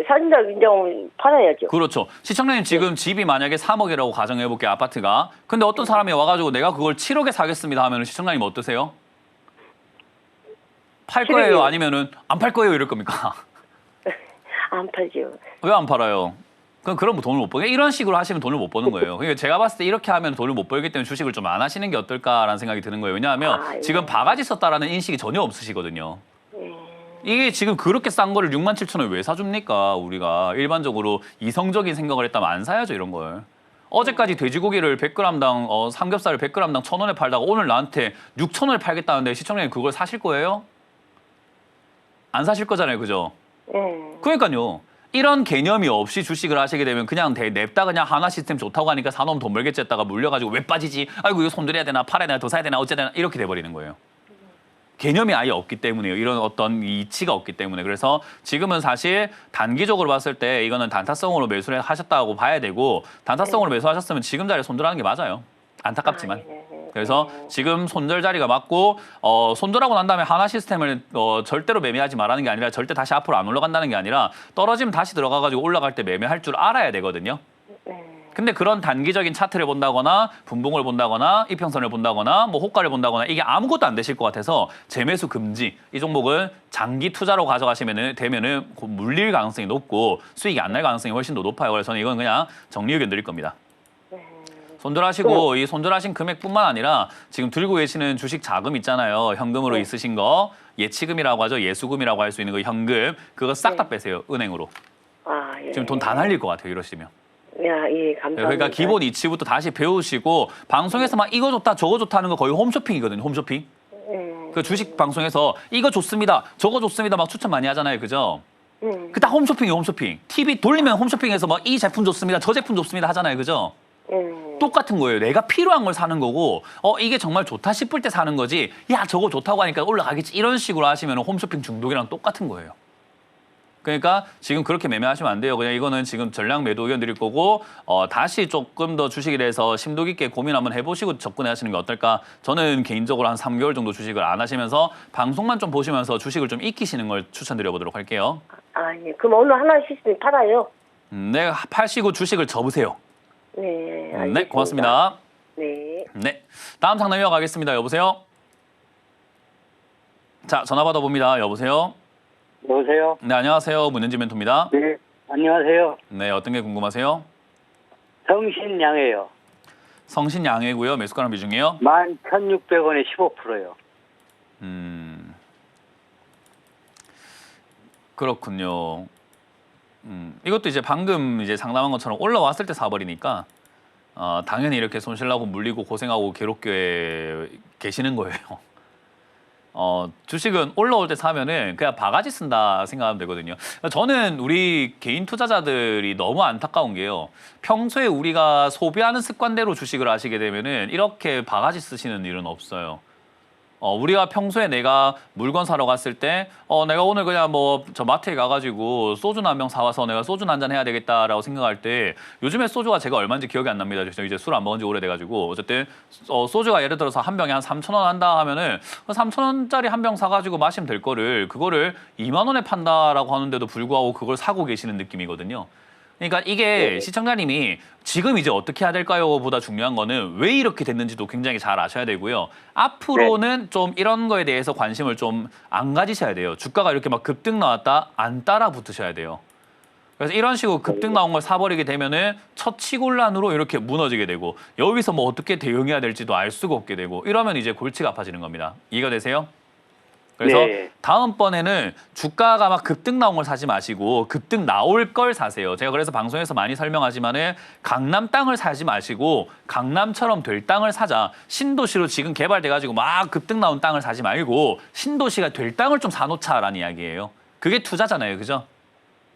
사진작 인정 팔아야죠. 그렇죠. 시청자님 지금 집이 만약에 3억이라고 가정해볼게요, 아파트가. 근데 어떤 사람이 와가지고 내가 그걸 7억에 사겠습니다 하면 시청자님 어떠세요? 팔 거예요? 7억이요. 아니면은 안 팔 거예요? 이럴 겁니까? 안 팔죠. 왜 안 팔아요? 그럼 돈을 못 벌게 이런 식으로 하시면 돈을 못 버는 거예요. 그러니까 제가 봤을 때 이렇게 하면 돈을 못 벌기 때문에 주식을 좀 안 하시는 게 어떨까라는 생각이 드는 거예요. 왜냐하면 아, 예. 지금 바가지 썼다라는 인식이 전혀 없으시거든요. 예. 이게 지금 그렇게 싼 거를 67,000원 왜 사줍니까? 우리가 일반적으로 이성적인 생각을 했다면 안 사야죠, 이런 걸. 어제까지 돼지고기를 100g당 삼겹살을 100g당 1,000원에 팔다가 오늘 나한테 6,000원에 팔겠다는데 시청자님 그걸 사실 거예요? 안 사실 거잖아요, 그죠? 예. 그러니까요. 이런 개념이 없이 주식을 하시게 되면 그냥 냅다 그냥 하나 시스템 좋다고 하니까 사놓으면 돈 벌겠지 했다가 물려가지고 왜 빠지지? 아이고 이거 손들여야 되나 팔아야 되나 더 사야 되나 어째 되나 이렇게 돼버리는 거예요. 개념이 아예 없기 때문이에요. 이런 어떤 이치가 없기 때문에. 그래서 지금은 사실 단기적으로 봤을 때 이거는 단타성으로 매수를 하셨다고 봐야 되고 단타성으로 매수하셨으면 지금 자리에 손절하는 게 맞아요. 안타깝지만. 아, 예. 그래서 지금 손절 자리가 맞고 손절하고 난 다음에 하나 시스템을 절대로 매매하지 말라는 게 아니라 절대 다시 앞으로 안 올라간다는 게 아니라 떨어지면 다시 들어가가지고 올라갈 때 매매할 줄 알아야 되거든요. 근데 그런 단기적인 차트를 본다거나 분봉을 본다거나 이평선을 본다거나 뭐 호가를 본다거나 이게 아무것도 안 되실 것 같아서 재매수 금지 이 종목은 장기 투자로 되면은 곧 물릴 가능성이 높고 수익이 안 날 가능성이 훨씬 더 높아요. 그래서 저는 이건 그냥 정리 의견 드릴 겁니다. 손절하시고 이 손절하신 금액뿐만 아니라 지금 들고 계시는 주식 자금 있잖아요. 현금으로 있으신 거 예치금이라고 하죠. 예수금이라고 할 수 있는 그 현금 그거 싹 다 빼세요. 은행으로. 아, 예. 지금 돈 다 날릴 것 같아요. 이러시면. 야, 예, 감사합니다. 그러니까 기본 이치부터 다시 배우시고 방송에서 막 이거 좋다 저거 좋다 하는 거 거의 홈쇼핑이거든요. 홈쇼핑. 그 주식 방송에서 이거 좋습니다. 저거 좋습니다. 막 추천 많이 하잖아요. 그죠? 그 다 홈쇼핑이에요. 홈쇼핑. TV 돌리면 홈쇼핑에서 막 이 제품 좋습니다. 저 제품 좋습니다. 하잖아요. 그죠? 똑같은 거예요. 내가 필요한 걸 사는 거고 이게 정말 좋다 싶을 때 사는 거지. 야 저거 좋다고 하니까 올라가겠지. 이런 식으로 하시면 홈쇼핑 중독이랑 똑같은 거예요. 그러니까 지금 그렇게 매매하시면 안 돼요. 그냥 이거는 지금 전량 매도 의견 드릴 거고 다시 조금 더 주식에 대해서 심도 깊게 고민 한번 해보시고 접근해 하시는 게 어떨까. 저는 개인적으로 한 3개월 정도 주식을 안 하시면서 방송만 좀 보시면서 주식을 좀 익히시는 걸 추천드려 보도록 할게요. 아, 예. 그럼 오늘 하나 시스템 팔아요? 네, 파시고 주식을 접으세요. 네, 알겠습니다. 네, 고맙습니다. 네. 네, 다음 상담 이어가겠습니다. 여보세요? 자, 전화 받아봅니다. 여보세요? 여보세요? 네, 안녕하세요. 문현지 멘토입니다. 네, 안녕하세요. 네, 어떤 게 궁금하세요? 성신양이에요. 성신양해고요. 매수가랑 비중이요? 11,600원에 15%요. 그렇군요. 이것도 이제 방금 이제 상담한 것처럼 올라왔을 때 사버리니까 당연히 이렇게 손실나고 물리고 고생하고 괴롭게 계시는 거예요. 주식은 올라올 때 사면은 그냥 바가지 쓴다 생각하면 되거든요. 저는 우리 개인 투자자들이 너무 안타까운 게요. 평소에 우리가 소비하는 습관대로 주식을 하시게 되면은 이렇게 바가지 쓰시는 일은 없어요. 우리가 평소에 내가 물건 사러 갔을 때 내가 오늘 그냥 뭐 저 마트에 가가지고 소주나 한 병 사와서 내가 소주 한잔 해야 되겠다라고 생각할 때 요즘에 소주가 제가 얼마인지 기억이 안 납니다. 이제 술 안 먹은 지 오래돼가지고 어쨌든 소주가 예를 들어서 한 병에 한 3,000원 한다 하면은 3,000원짜리 한 병 사가지고 마시면 될 거를 그거를 2만 원에 판다라고 하는데도 불구하고 그걸 사고 계시는 느낌이거든요. 그러니까 이게 시청자님이 지금 이제 어떻게 해야 될까요? 보다 중요한 거는 왜 이렇게 됐는지도 굉장히 잘 아셔야 되고요. 앞으로는 좀 이런 거에 대해서 관심을 좀 안 가지셔야 돼요. 주가가 이렇게 막 급등 나왔다 안 따라 붙으셔야 돼요. 그래서 이런 식으로 급등 나온 걸 사버리게 되면은 처치곤란으로 이렇게 무너지게 되고 여기서 뭐 어떻게 대응해야 될지도 알 수가 없게 되고 이러면 이제 골치가 아파지는 겁니다. 이해가 되세요? 그래서 네. 다음번에는 주가가 막 급등 나온 걸 사지 마시고 급등 나올 걸 사세요. 제가 그래서 방송에서 많이 설명하지만은 강남 땅을 사지 마시고 강남처럼 될 땅을 사자. 신도시로 지금 개발돼가지고 막 급등 나온 땅을 사지 말고 신도시가 될 땅을 좀 사놓자라는 이야기예요. 그게 투자잖아요. 그죠?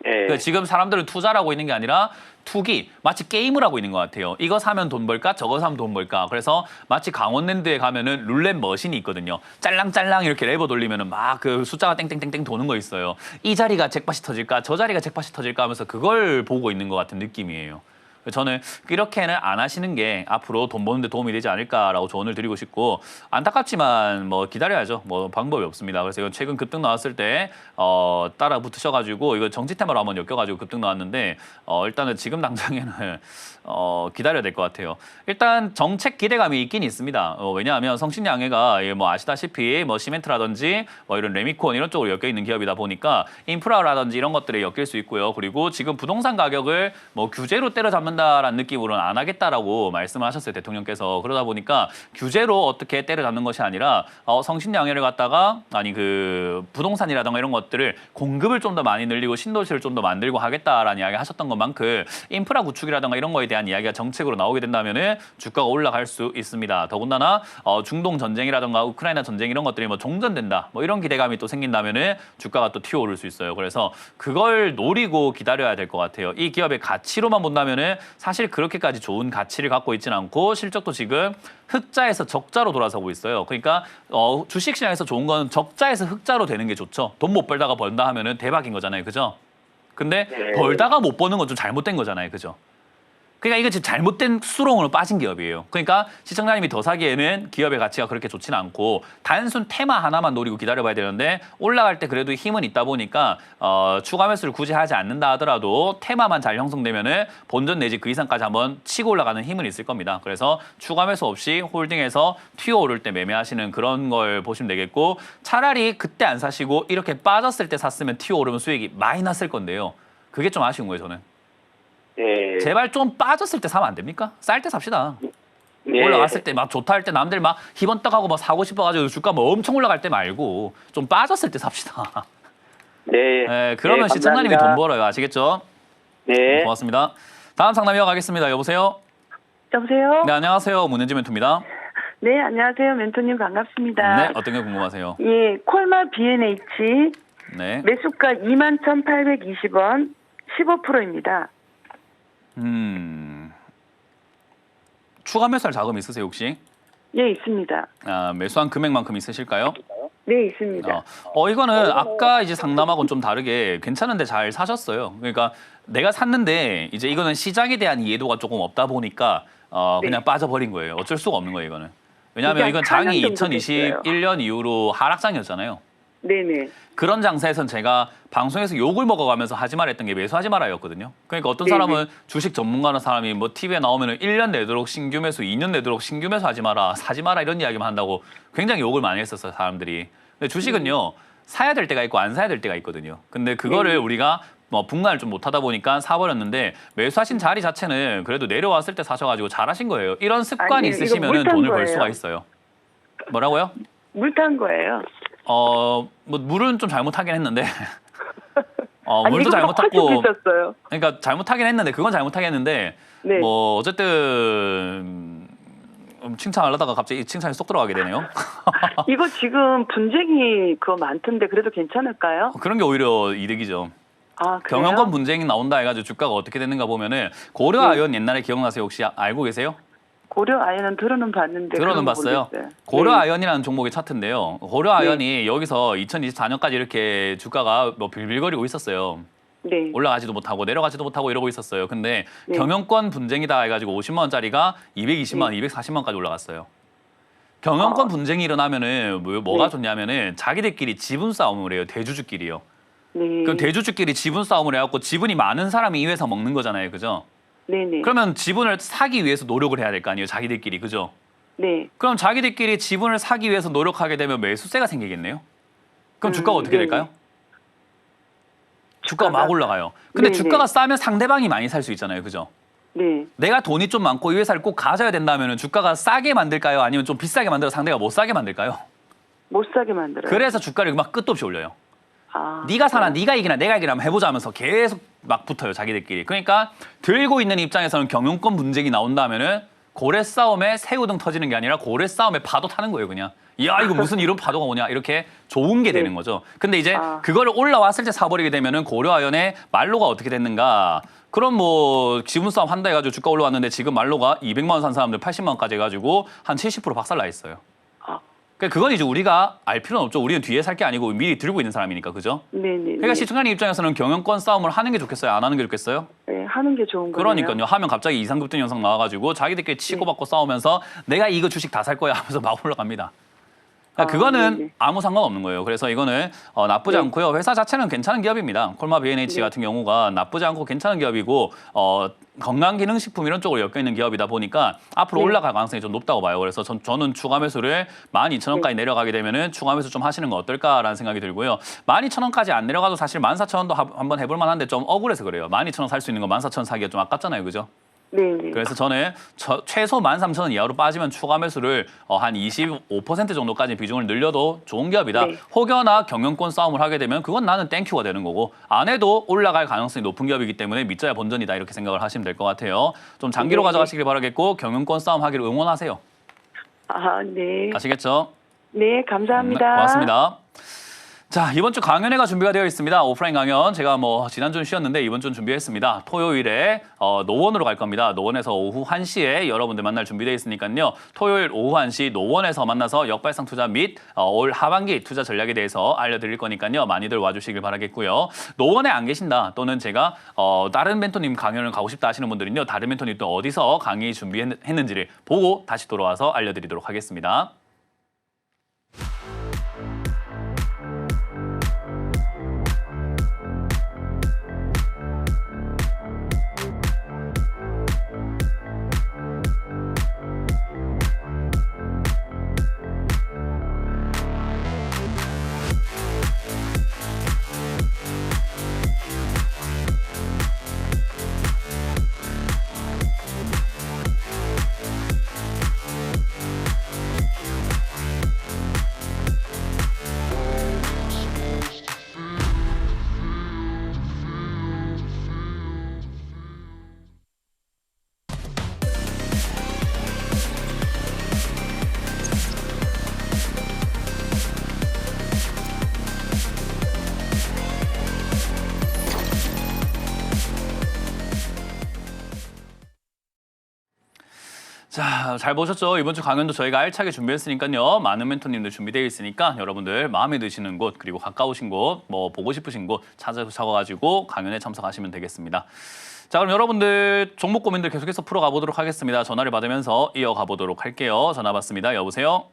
네. 그러니까 지금 사람들은 투자라고 있는 게 아니라 투기, 마치 게임을 하고 있는 것 같아요. 이거 사면 돈 벌까? 저거 사면 돈 벌까? 그래서 마치 강원랜드에 가면은 룰렛 머신이 있거든요. 짤랑짤랑 이렇게 레버 돌리면은 막 그 숫자가 땡땡땡땡 도는 거 있어요. 이 자리가 잭팟이 터질까? 저 자리가 잭팟이 터질까? 하면서 그걸 보고 있는 것 같은 느낌이에요. 저는 이렇게는 안 하시는 게 앞으로 돈 버는 데 도움이 되지 않을까라고 조언을 드리고 싶고 안타깝지만 뭐 기다려야죠. 뭐 방법이 없습니다. 그래서 이건 최근 급등 나왔을 때 따라 붙으셔가지고 이거 정치 테마로 한번 엮여가지고 급등 나왔는데 일단은 지금 당장에는 기다려야 될 것 같아요. 일단 정책 기대감이 있긴 있습니다. 왜냐하면 성신양해가 뭐 아시다시피 뭐 시멘트라든지 뭐 이런 레미콘 이런 쪽으로 엮여 있는 기업이다 보니까 인프라라든지 이런 것들에 엮일 수 있고요. 그리고 지금 부동산 가격을 뭐 규제로 때려잡는다라는 느낌으로는 안 하겠다라고 말씀을 하셨어요, 대통령께서. 그러다 보니까 규제로 어떻게 때려잡는 것이 아니라 성신양해를 갖다가 아니 그 부동산이라든가 이런 것들을 공급을 좀 더 많이 늘리고 신도시를 좀 더 만들고 하겠다라는 이야기 하셨던 것만큼 인프라 구축이라든가 이런 거에 대한 이야기가 정책으로 나오게 된다면은 주가가 올라갈 수 있습니다. 더군다나 중동 전쟁이라든가 우크라이나 전쟁 이런 것들이 뭐 종전된다 뭐 이런 기대감이 또 생긴다면은 주가가 또 튀어오를 수 있어요. 그래서 그걸 노리고 기다려야 될 것 같아요. 이 기업의 가치로만 본다면은 사실 그렇게까지 좋은 가치를 갖고 있지는 않고 실적도 지금 흑자에서 적자로 돌아서고 있어요. 그러니까 주식시장에서 좋은 건 적자에서 흑자로 되는 게 좋죠. 돈 못 벌다가 번다 하면은 대박인 거잖아요, 그죠? 근데 네. 벌다가 못 버는 건 좀 잘못된 거잖아요, 그죠? 그러니까 이거 지금 잘못된 수렁으로 빠진 기업이에요. 그러니까 시청자님이 더 사기에는 기업의 가치가 그렇게 좋지는 않고 단순 테마 하나만 노리고 기다려봐야 되는데 올라갈 때 그래도 힘은 있다 보니까 추가 매수를 굳이 하지 않는다 하더라도 테마만 잘 형성되면은 본전 내지 그 이상까지 한번 치고 올라가는 힘은 있을 겁니다. 그래서 추가 매수 없이 홀딩해서 튀어오를 때 매매하시는 그런 걸 보시면 되겠고 차라리 그때 안 사시고 이렇게 빠졌을 때 샀으면 튀어오르면 수익이 많이 났을 건데요. 그게 좀 아쉬운 거예요, 저는. 네. 제발 좀 빠졌을 때 사면 안 됩니까? 쌀 때 삽시다. 네. 올라갔을 때 막 좋다 할 때 남들 막 희번떡하고 막 사고 싶어가지고 주가 뭐 엄청 올라갈 때 말고 좀 빠졌을 때 삽시다. 네. 네, 그러면 네, 시청자님이 감사합니다. 돈 벌어요. 아시겠죠? 네. 고맙습니다. 다음 상담 이어가겠습니다. 여보세요? 여보세요? 네, 안녕하세요. 문은지 멘토입니다. 네, 안녕하세요. 멘토님 반갑습니다. 네, 어떤 게 궁금하세요? 예, 콜마 B&H 네. 매수가 21,820원 15%입니다. 추가 매수할 자금 있으세요, 혹시? 예, 있습니다. 매수한 금액만큼 있으실까요? 네, 있습니다. 이거는 아까 이제 상담하고는 좀 다르게 괜찮은데 잘 사셨어요. 그러니까 내가 샀는데 이제 이거는 시장에 대한 이해도가 조금 없다 보니까 그냥 빠져버린 거예요. 어쩔 수가 없는 거예요, 이거는. 왜냐하면 이게 이건 한 장이 4년 정도 2021년 이후로 하락장이었잖아요. 네네. 그런 장사에선 제가 방송에서 욕을 먹어가면서 하지 말랬던 게 매수하지 말아였거든요. 그러니까 어떤 네네. 사람은 주식 전문가라는 사람이 뭐 TV에 나오면 1년 내도록 신규 매수, 2년 내도록 신규 매수 하지 마라, 사지 마라 이런 이야기만 한다고 굉장히 욕을 많이 했었어요, 사람들이. 근데 주식은요, 사야 될 때가 있고 안 사야 될 때가 있거든요. 근데 그거를 우리가 뭐 분간을 좀 못하다 보니까 사버렸는데 매수하신 자리 자체는 그래도 내려왔을 때 사셔가지고 잘하신 거예요. 이런 습관이 아니, 이거 있으시면 물탄 돈을 벌 거예요. 수가 있어요. 뭐라고요? 물 탄 거예요. 뭐 물은 좀 잘못하긴 했는데 아니, 물도 이거보다 훨씬 잘못했고 비쌌어요. 그러니까 잘못하긴 했는데 그건 잘못하긴 했는데 네. 뭐 어쨌든 칭찬하려다가 갑자기 칭찬이 쏙 들어가게 되네요. 이거 지금 분쟁이 그거 많던데 그래도 괜찮을까요? 그런 게 오히려 이득이죠. 아, 그래요? 경영권 분쟁이 나온다 해가지고 주가가 어떻게 되는가 보면은 고려아연 옛날에 기억나세요? 혹시 알고 계세요? 고려 아예는 들어는 봤는데 들어는 그건 봤어요. 모르겠어요. 고려아연이라는 종목의 차트인데요. 고려아연이 여기서 2024년까지 이렇게 주가가 뭐 빌빌거리고 있었어요. 네. 올라가지도 못하고 내려가지도 못하고 이러고 있었어요. 근데 네. 경영권 분쟁이다 해가지고 50만 원짜리가 220만 원, 240만 원까지 올라갔어요. 경영권 분쟁이 일어나면은 뭐가 네. 좋냐면은 자기들끼리 지분 싸움을 해요. 대주주끼리요. 네. 그럼 대주주끼리 지분 싸움을 해갖고 지분이 많은 사람이 이 회사 먹는 거잖아요. 그죠? 네네. 그러면 지분을 사기 위해서 노력을 해야 될 거 아니에요. 자기들끼리. 그죠? 네. 그럼 자기들끼리 지분을 사기 위해서 노력하게 되면 매수세가 생기겠네요. 그럼 주가가 어떻게 네네. 될까요? 주가가 막 올라가요. 근데 네네. 주가가 싸면 상대방이 많이 살 수 있잖아요. 그죠? 네. 내가 돈이 좀 많고 이 회사를 꼭 가져야 된다면 주가가 싸게 만들까요? 아니면 좀 비싸게 만들어 상대가 못 사게 만들까요? 못 사게 만들어요. 그래서 주가를 막 끝도 없이 올려요. 아, 네가 사나 그래요? 네가 이기나 내가 이기나 한번 해보자 하면서 계속 막 붙어요. 자기들끼리. 그러니까 들고 있는 입장에서는 경영권 분쟁이 나온다면은 고래 싸움에 새우등 터지는 게 아니라 고래 싸움에 파도 타는 거예요. 그냥. 야 이거 무슨 이런 파도가 오냐 이렇게 좋은 게 되는 거죠. 근데 이제 그거를 올라왔을 때 사버리게 되면은 고려아연의 말로가 어떻게 됐는가. 그럼 뭐 지분 싸움 한다 해가지고 주가 올라왔는데 지금 말로가 200만 원 산 사람들 80만 원까지 해가지고 한 70% 박살나 있어요. 아, 그러니까 그건 이제 우리가 알 필요는 없죠. 우리는 뒤에 살 게 아니고 미리 들고 있는 사람이니까 그죠? 네네. 그러니까 시청자님 입장에서는 경영권 싸움을 하는 게 좋겠어요? 안 하는 게 좋겠어요? 네, 하는 게 좋은 거예요. 그러니까요. 하면 갑자기 이상급등 영상 나와가지고 자기들끼리 치고받고 싸우면서 내가 이거 주식 다 살 거야 하면서 막 올라갑니다. 그러니까 그거는 네네. 아무 상관없는 거예요. 그래서 이거는 나쁘지 네. 않고요. 회사 자체는 괜찮은 기업입니다. 콜마 B&H 네. 같은 경우가 나쁘지 않고 괜찮은 기업이고 건강기능식품 이런 쪽으로 엮여있는 기업이다 보니까 앞으로 네. 올라갈 가능성이 좀 높다고 봐요. 그래서 저는 추가 매수를 12,000원까지 내려가게 되면은 추가 매수 좀 하시는 거 어떨까라는 생각이 들고요. 12,000원까지 안 내려가도 사실 14,000원도 한번 해볼 만한데 좀 억울해서 그래요. 12,000원 살 수 있는 거 14,000원 사기가 좀 아깝잖아요. 그죠? 네. 그래서 저는 최소 13,000원 이하로 빠지면 추가 매수를 한 25% 정도까지 비중을 늘려도 좋은 기업이다. 네. 혹여나 경영권 싸움을 하게 되면 그건 나는 땡큐가 되는 거고 안 해도 올라갈 가능성이 높은 기업이기 때문에 믿자야 본전이다 이렇게 생각을 하시면 될 것 같아요. 좀 장기로 네. 가져가시길 바라겠고 경영권 싸움 하기를 응원하세요. 네. 아시겠죠? 네, 감사합니다. 고맙습니다. 자, 이번 주 강연회가 준비가 되어 있습니다. 오프라인 강연. 제가 지난주는 쉬었는데 이번 주는 준비했습니다. 토요일에 노원으로 갈 겁니다. 노원에서 오후 1시에 여러분들 만날 준비되어 있으니까요. 토요일 오후 1시 노원에서 만나서 역발상 투자 및 올 하반기 투자 전략에 대해서 알려드릴 거니까요. 많이들 와주시길 바라겠고요. 노원에 안 계신다 또는 제가 다른 멘토님 강연을 가고 싶다 하시는 분들은요. 다른 멘토님 또 어디서 강의 준비했는지를 보고 다시 돌아와서 알려드리도록 하겠습니다. 자, 잘 보셨죠? 이번 주 강연도 저희가 알차게 준비했으니까요. 많은 멘토님들 준비되어 있으니까 여러분들 마음에 드시는 곳 그리고 가까우신 곳, 보고 싶으신 곳 찾아가지고 강연에 참석하시면 되겠습니다. 자, 그럼 여러분들 종목 고민들 계속해서 풀어가 보도록 하겠습니다. 전화를 받으면서 이어가 보도록 할게요. 전화 받습니다. 여보세요?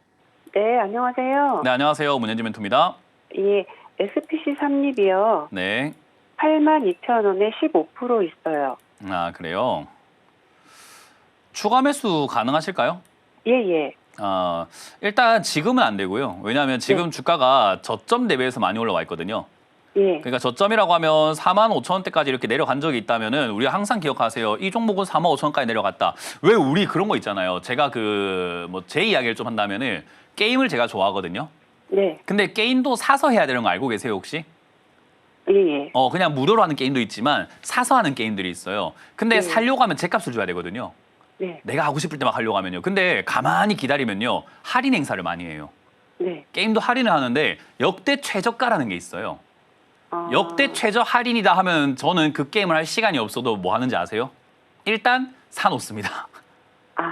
네, 안녕하세요. 네, 안녕하세요. 문현지 멘토입니다. 예, SPC 삼립이요. 네. 82,000원에 15% 있어요. 아, 그래요? 추가 매수 가능하실까요? 예, 예. 일단 지금은 안 되고요. 왜냐하면 지금 주가가 저점 대비해서 많이 올라와 있거든요. 예. 그러니까 저점이라고 하면 45,000원대까지 이렇게 내려간 적이 있다면은 우리가 항상 기억하세요. 이 종목은 45,000원까지 내려갔다. 왜 우리 그런 거 있잖아요. 제가 제 이야기를 좀 한다면은 게임을 제가 좋아하거든요. 네. 근데 게임도 사서 해야 되는 거 알고 계세요, 혹시? 예, 예. 그냥 무료로 하는 게임도 있지만 사서 하는 게임들이 있어요. 근데 네. 살려고 하면 제값을 줘야 되거든요. 네. 내가 하고 싶을 때 막 하려고 하면요. 근데 가만히 기다리면요. 할인 행사를 많이 해요. 네. 게임도 할인을 하는데 역대 최저가라는 게 있어요. 아, 역대 최저 할인이다 하면 저는 그 게임을 할 시간이 없어도 뭐 하는지 아세요? 일단 사놓습니다. 아,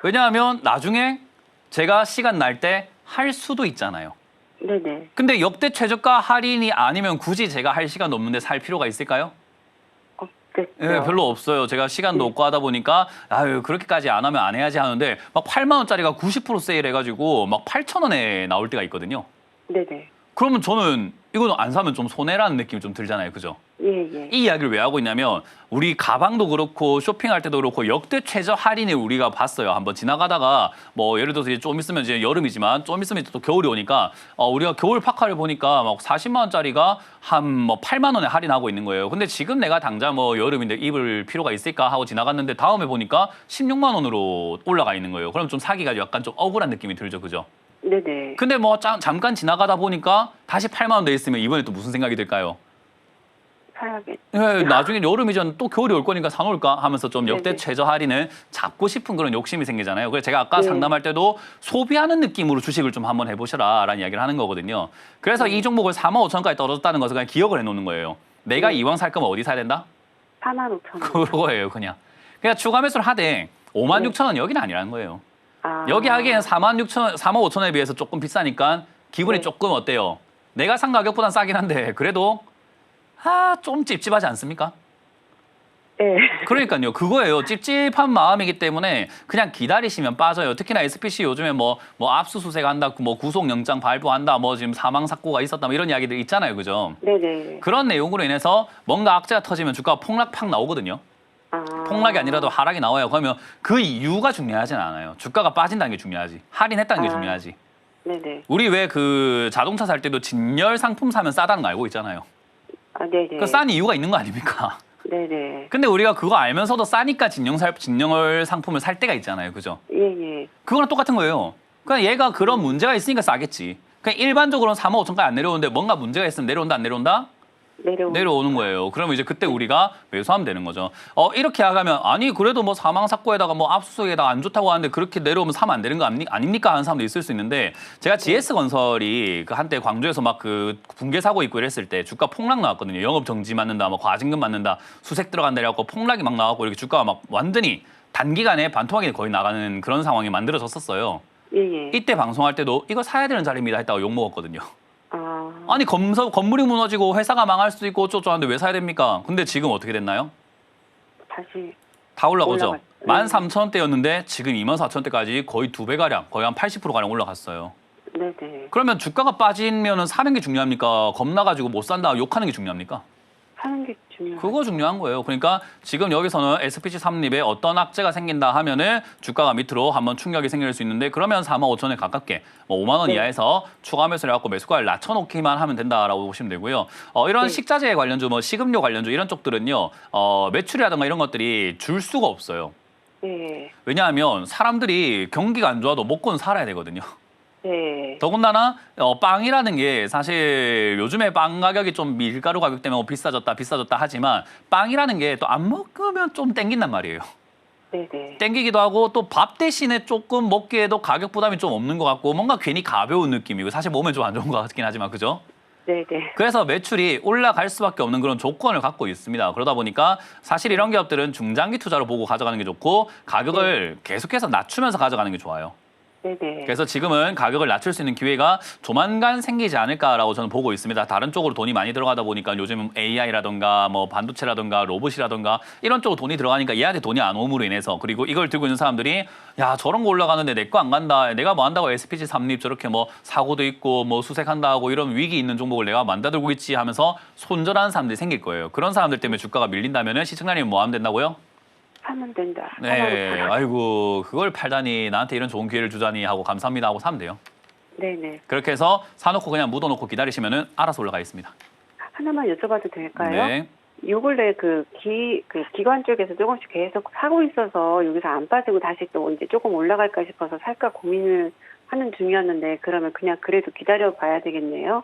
왜냐하면 나중에 제가 시간 날 때 할 수도 있잖아요. 네네. 근데 역대 최저가 할인이 아니면 굳이 제가 할 시간도 없는데 살 필요가 있을까요? 없겠죠. 네, 별로 없어요. 제가 시간도 네. 없고 하다 보니까 아유 그렇게까지 안 하면 안 해야지 하는데 막 8만 원짜리가 90% 세일해가지고 막 8,000원에 나올 때가 있거든요. 네네. 그러면 저는 이거는 안 사면 좀 손해라는 느낌이 좀 들잖아요. 그죠? 예, 예. 이 이야기를 왜 하고 있냐면 우리 가방도 그렇고 쇼핑할 때도 그렇고 역대 최저 할인을 우리가 봤어요. 한번 지나가다가 예를 들어서 이제 좀 있으면 이제 여름이지만 좀 있으면 또 겨울이 오니까 우리가 겨울 파카를 보니까 막 40만 원짜리가 한 8만 원에 할인하고 있는 거예요. 근데 지금 내가 당장 여름인데 입을 필요가 있을까 하고 지나갔는데 다음에 보니까 16만 원으로 올라가 있는 거예요. 그럼 좀 사기가 약간 좀 억울한 느낌이 들죠. 그죠? 네네. 근데 잠깐 지나가다 보니까 다시 8만 원 돼 있으면 이번에 또 무슨 생각이 들까요? 사야겠. 네, 나중에 여름이전 또 겨울이 올 거니까 사놓을까 하면서 좀 역대 네네. 최저 할인을 잡고 싶은 그런 욕심이 생기잖아요. 그래서 제가 아까 네. 상담할 때도 소비하는 느낌으로 주식을 좀 한번 해보셔라라는 이야기를 하는 거거든요. 그래서 이 종목을 45,000원까지 떨어졌다는 것을 그냥 기억을 해놓는 거예요. 내가 네. 이왕 살 거면 어디 사야 된다? 45,000원. 그거예요, 그냥. 그냥 추가 매수를 하되 56,000원 여기는 아니라는 거예요. 아. 여기 하기에는 45,000원에 비해서 조금 비싸니까 기분이 네. 조금 어때요? 내가 산 가격보단 싸긴 한데 그래도 좀 찝찝하지 않습니까? 네. 그러니까요. 그거예요. 찝찝한 마음이기 때문에 그냥 기다리시면 빠져요. 특히나 SPC 요즘에 뭐 압수수색 한다, 뭐 구속영장 발부한다, 뭐 지금 사망 사고가 있었다, 뭐 이런 이야기들 있잖아요. 그죠? 네네. 그런 내용으로 인해서 뭔가 악재가 터지면 주가가 폭락 팍 나오거든요. 아. 폭락이 아니라도 하락이 나와요. 그러면 그 이유가 중요하진 않아요. 주가가 빠진다는 게 중요하지. 할인했다는 게 아. 중요하지. 네네. 우리 왜 그 자동차 살 때도 진열 상품 사면 싸다는 거 알고 있잖아요. 아, 네네. 그 싼 이유가 있는 거 아닙니까? 네네. 근데 우리가 그거 알면서도 싸니까 진열 상품을 살 때가 있잖아요. 그죠? 예예. 그거랑 똑같은 거예요. 그냥 얘가 그런 문제가 있으니까 싸겠지. 그냥 일반적으로는 4만 5천까지 안 내려오는데 뭔가 문제가 있으면 내려온다 안 내려온다? 내려오는 거예요. 그러면 이제 그때 우리가 매수하면 되는 거죠. 이렇게 하면 아니 그래도 뭐 사망 사고에다가 뭐 압수수색에다가 안 좋다고 하는데 그렇게 내려오면 사면 안 되는 거 아닙니까 하는 사람도 있을 수 있는데 제가 GS건설이 그 한때 광주에서 막 그 붕괴 사고 있고 이랬을 때 주가 폭락 나왔거든요. 영업 정지 맞는다, 뭐 과징금 맞는다, 수색 들어간다 이래갖고 폭락이 막 나왔고 이렇게 주가가 막 완전히 단기간에 반토막이 거의 나가는 그런 상황이 만들어졌었어요. 예예. 이때 방송할 때도 이거 사야 되는 자리입니다 했다고 욕 먹었거든요. 아. 아니 건물이 무너지고 회사가 망할 수도 있고 어쩌고 하는데 왜 사야 됩니까? 근데 지금 어떻게 됐나요? 다시. 다 올라가죠. 올라갔- 13,000원대였는데 지금 24,000원대까지 거의 2배가량, 거의 한 80%가량 올라갔어요. 네네. 그러면 주가가 빠지면 사는 게 중요합니까? 겁나가지고 못 산다 욕하는 게 중요합니까? 하는 게 중요해요. 그거 중요한 거예요. 그러니까 지금 여기서는 SPC 삼립에 어떤 악재가 생긴다 하면은 주가가 밑으로 한번 충격이 생길 수 있는데 그러면 45,000원에 가깝게 뭐 5만 원 네. 이하에서 추가 매수를 해갖고 매수가를 낮춰놓기만 하면 된다라고 보시면 되고요. 이런 네. 식자재 관련주, 뭐 식음료 관련주 이런 쪽들은요, 매출이라든가 이런 것들이 줄 수가 없어요. 네. 왜냐하면 사람들이 경기가 안 좋아도 먹고는 살아야 되거든요. 네. 더군다나 빵이라는 게 사실 요즘에 빵 가격이 좀 밀가루 가격 때문에 비싸졌다 하지만 빵이라는 게 또 안 먹으면 좀 땡긴단 말이에요. 네네. 땡기기도 하고 또 밥 대신에 조금 먹기에도 가격 부담이 좀 없는 것 같고 뭔가 괜히 가벼운 느낌이고 사실 몸에 좀 안 좋은 것 같긴 하지만 그죠? 네네. 그래서 매출이 올라갈 수밖에 없는 그런 조건을 갖고 있습니다. 그러다 보니까 사실 이런 기업들은 중장기 투자로 보고 가져가는 게 좋고 가격을 계속해서 낮추면서 가져가는 게 좋아요. 네네. 그래서 지금은 가격을 낮출 수 있는 기회가 조만간 생기지 않을까라고 저는 보고 있습니다. 다른 쪽으로 돈이 많이 들어가다 보니까 요즘은 AI라든가 뭐 반도체라든가 로봇이라든가 이런 쪽으로 돈이 들어가니까 얘한테 돈이 안 오므로 인해서 그리고 이걸 들고 있는 사람들이 야 저런 거 올라가는데 내 거 안 간다. 내가 뭐 한다고 SPC 삼립 저렇게 뭐 사고도 있고 뭐 수색한다 하고 이런 위기 있는 종목을 내가 만다들고 있지 하면서 손절하는 사람들이 생길 거예요. 그런 사람들 때문에 주가가 밀린다면은 시청자님 뭐 하면 된다고요? 사면 된다. 네, 아이고 그걸 팔다니 나한테 이런 좋은 기회를 주다니 하고 감사합니다 하고 사면 돼요. 네네. 그렇게 해서 사놓고 그냥 묻어놓고 기다리시면은 알아서 올라가 있습니다. 하나만 여쭤봐도 될까요? 네. 요 근래 그 기관 쪽에서 조금씩 계속 사고 있어서 여기서 안 빠지고 다시 또 이제 조금 올라갈까 싶어서 살까 고민을 하는 중이었는데 그러면 그냥 그래도 기다려 봐야 되겠네요.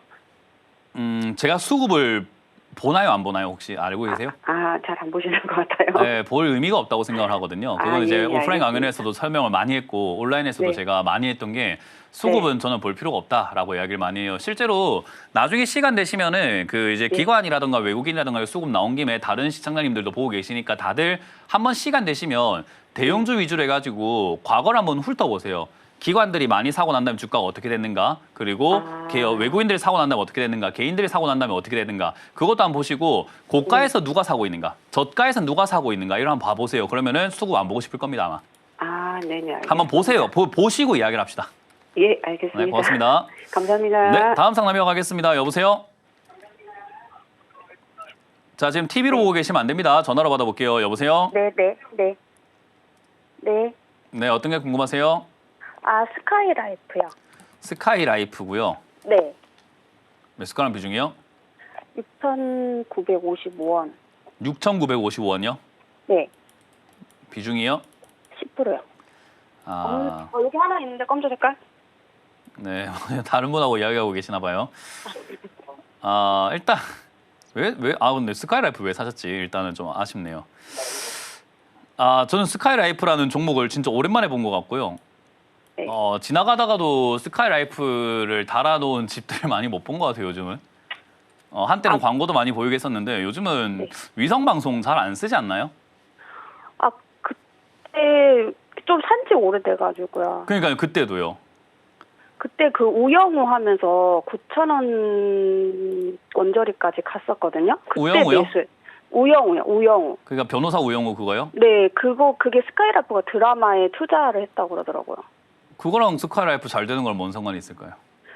제가 수급을 보나요 안 보나요 혹시 알고 계세요? 잘 안 보시는 것 같아요. 네, 볼 의미가 없다고 생각을 하거든요. 그건 이제 예, 오프라인 알겠습니다. 강연에서도 설명을 많이 했고 온라인에서도 네. 제가 많이 했던 게 수급은 저는 볼 필요가 없다라고 이야기를 많이 해요. 실제로 나중에 시간 되시면은 그 이제 네. 기관이라든가 외국인이라든가 수급 나온 김에 다른 시청자님들도 보고 계시니까 다들 한번 시간 되시면 대형주 위주로 해가지고 과거를 한번 훑어보세요. 기관들이 많이 사고 난 다음에 주가가 어떻게 됐는가 그리고 외국인들이 사고 난 다음에 어떻게 됐는가 개인들이 사고 난 다음에 어떻게 됐는가 그것도 한번 보시고 고가에서 누가 사고 있는가 저가에서 누가 사고 있는가 이런 한번 봐보세요. 그러면은 수급 안 보고 싶을 겁니다 아마. 네네. 알겠습니다. 한번 보세요. 보시고 이야기를 합시다. 예, 알겠습니다. 네, 고맙습니다. 감사합니다. 네, 다음 상담 이어가겠습니다. 여보세요? 자, 지금 TV로 보고 계시면 안 됩니다. 전화로 받아볼게요. 여보세요? 네. 네, 어떤 게 궁금하세요? 스카이라이프요. 스카이라이프고요. 네. 매수가랑 비중이요? 6,955원. 6,955원이요? 네. 비중이요? 10%요. 여기 하나 있는데 검정 색깔? 네, 다른 분하고 이야기하고 계시나 봐요. 일단 근데 스카이라이프 왜 사셨지? 일단은 좀 아쉽네요. 저는 스카이라이프라는 종목을 진짜 오랜만에 본 것 같고요. 네. 지나가다가도 스카이라이프를 달아놓은 집들을 많이 못 본 것 같아요, 요즘은. 한때는 광고도 많이 보이게 했었는데 요즘은 네. 위성방송 잘 안 쓰지 않나요? 그때 좀 산지 오래돼가지고요. 그러니까요, 그때도요. 그때 그 우영우 하면서 9,000원 원저리까지 갔었거든요. 그때 우영우요? 매수. 우영우요, 우영우. 그러니까 변호사 우영우 그거요? 네, 그게 스카이라이프가 드라마에 투자를 했다고 그러더라고요. 그거랑 스카이라이프 잘 되는 걸 뭔 상관이 있을까요?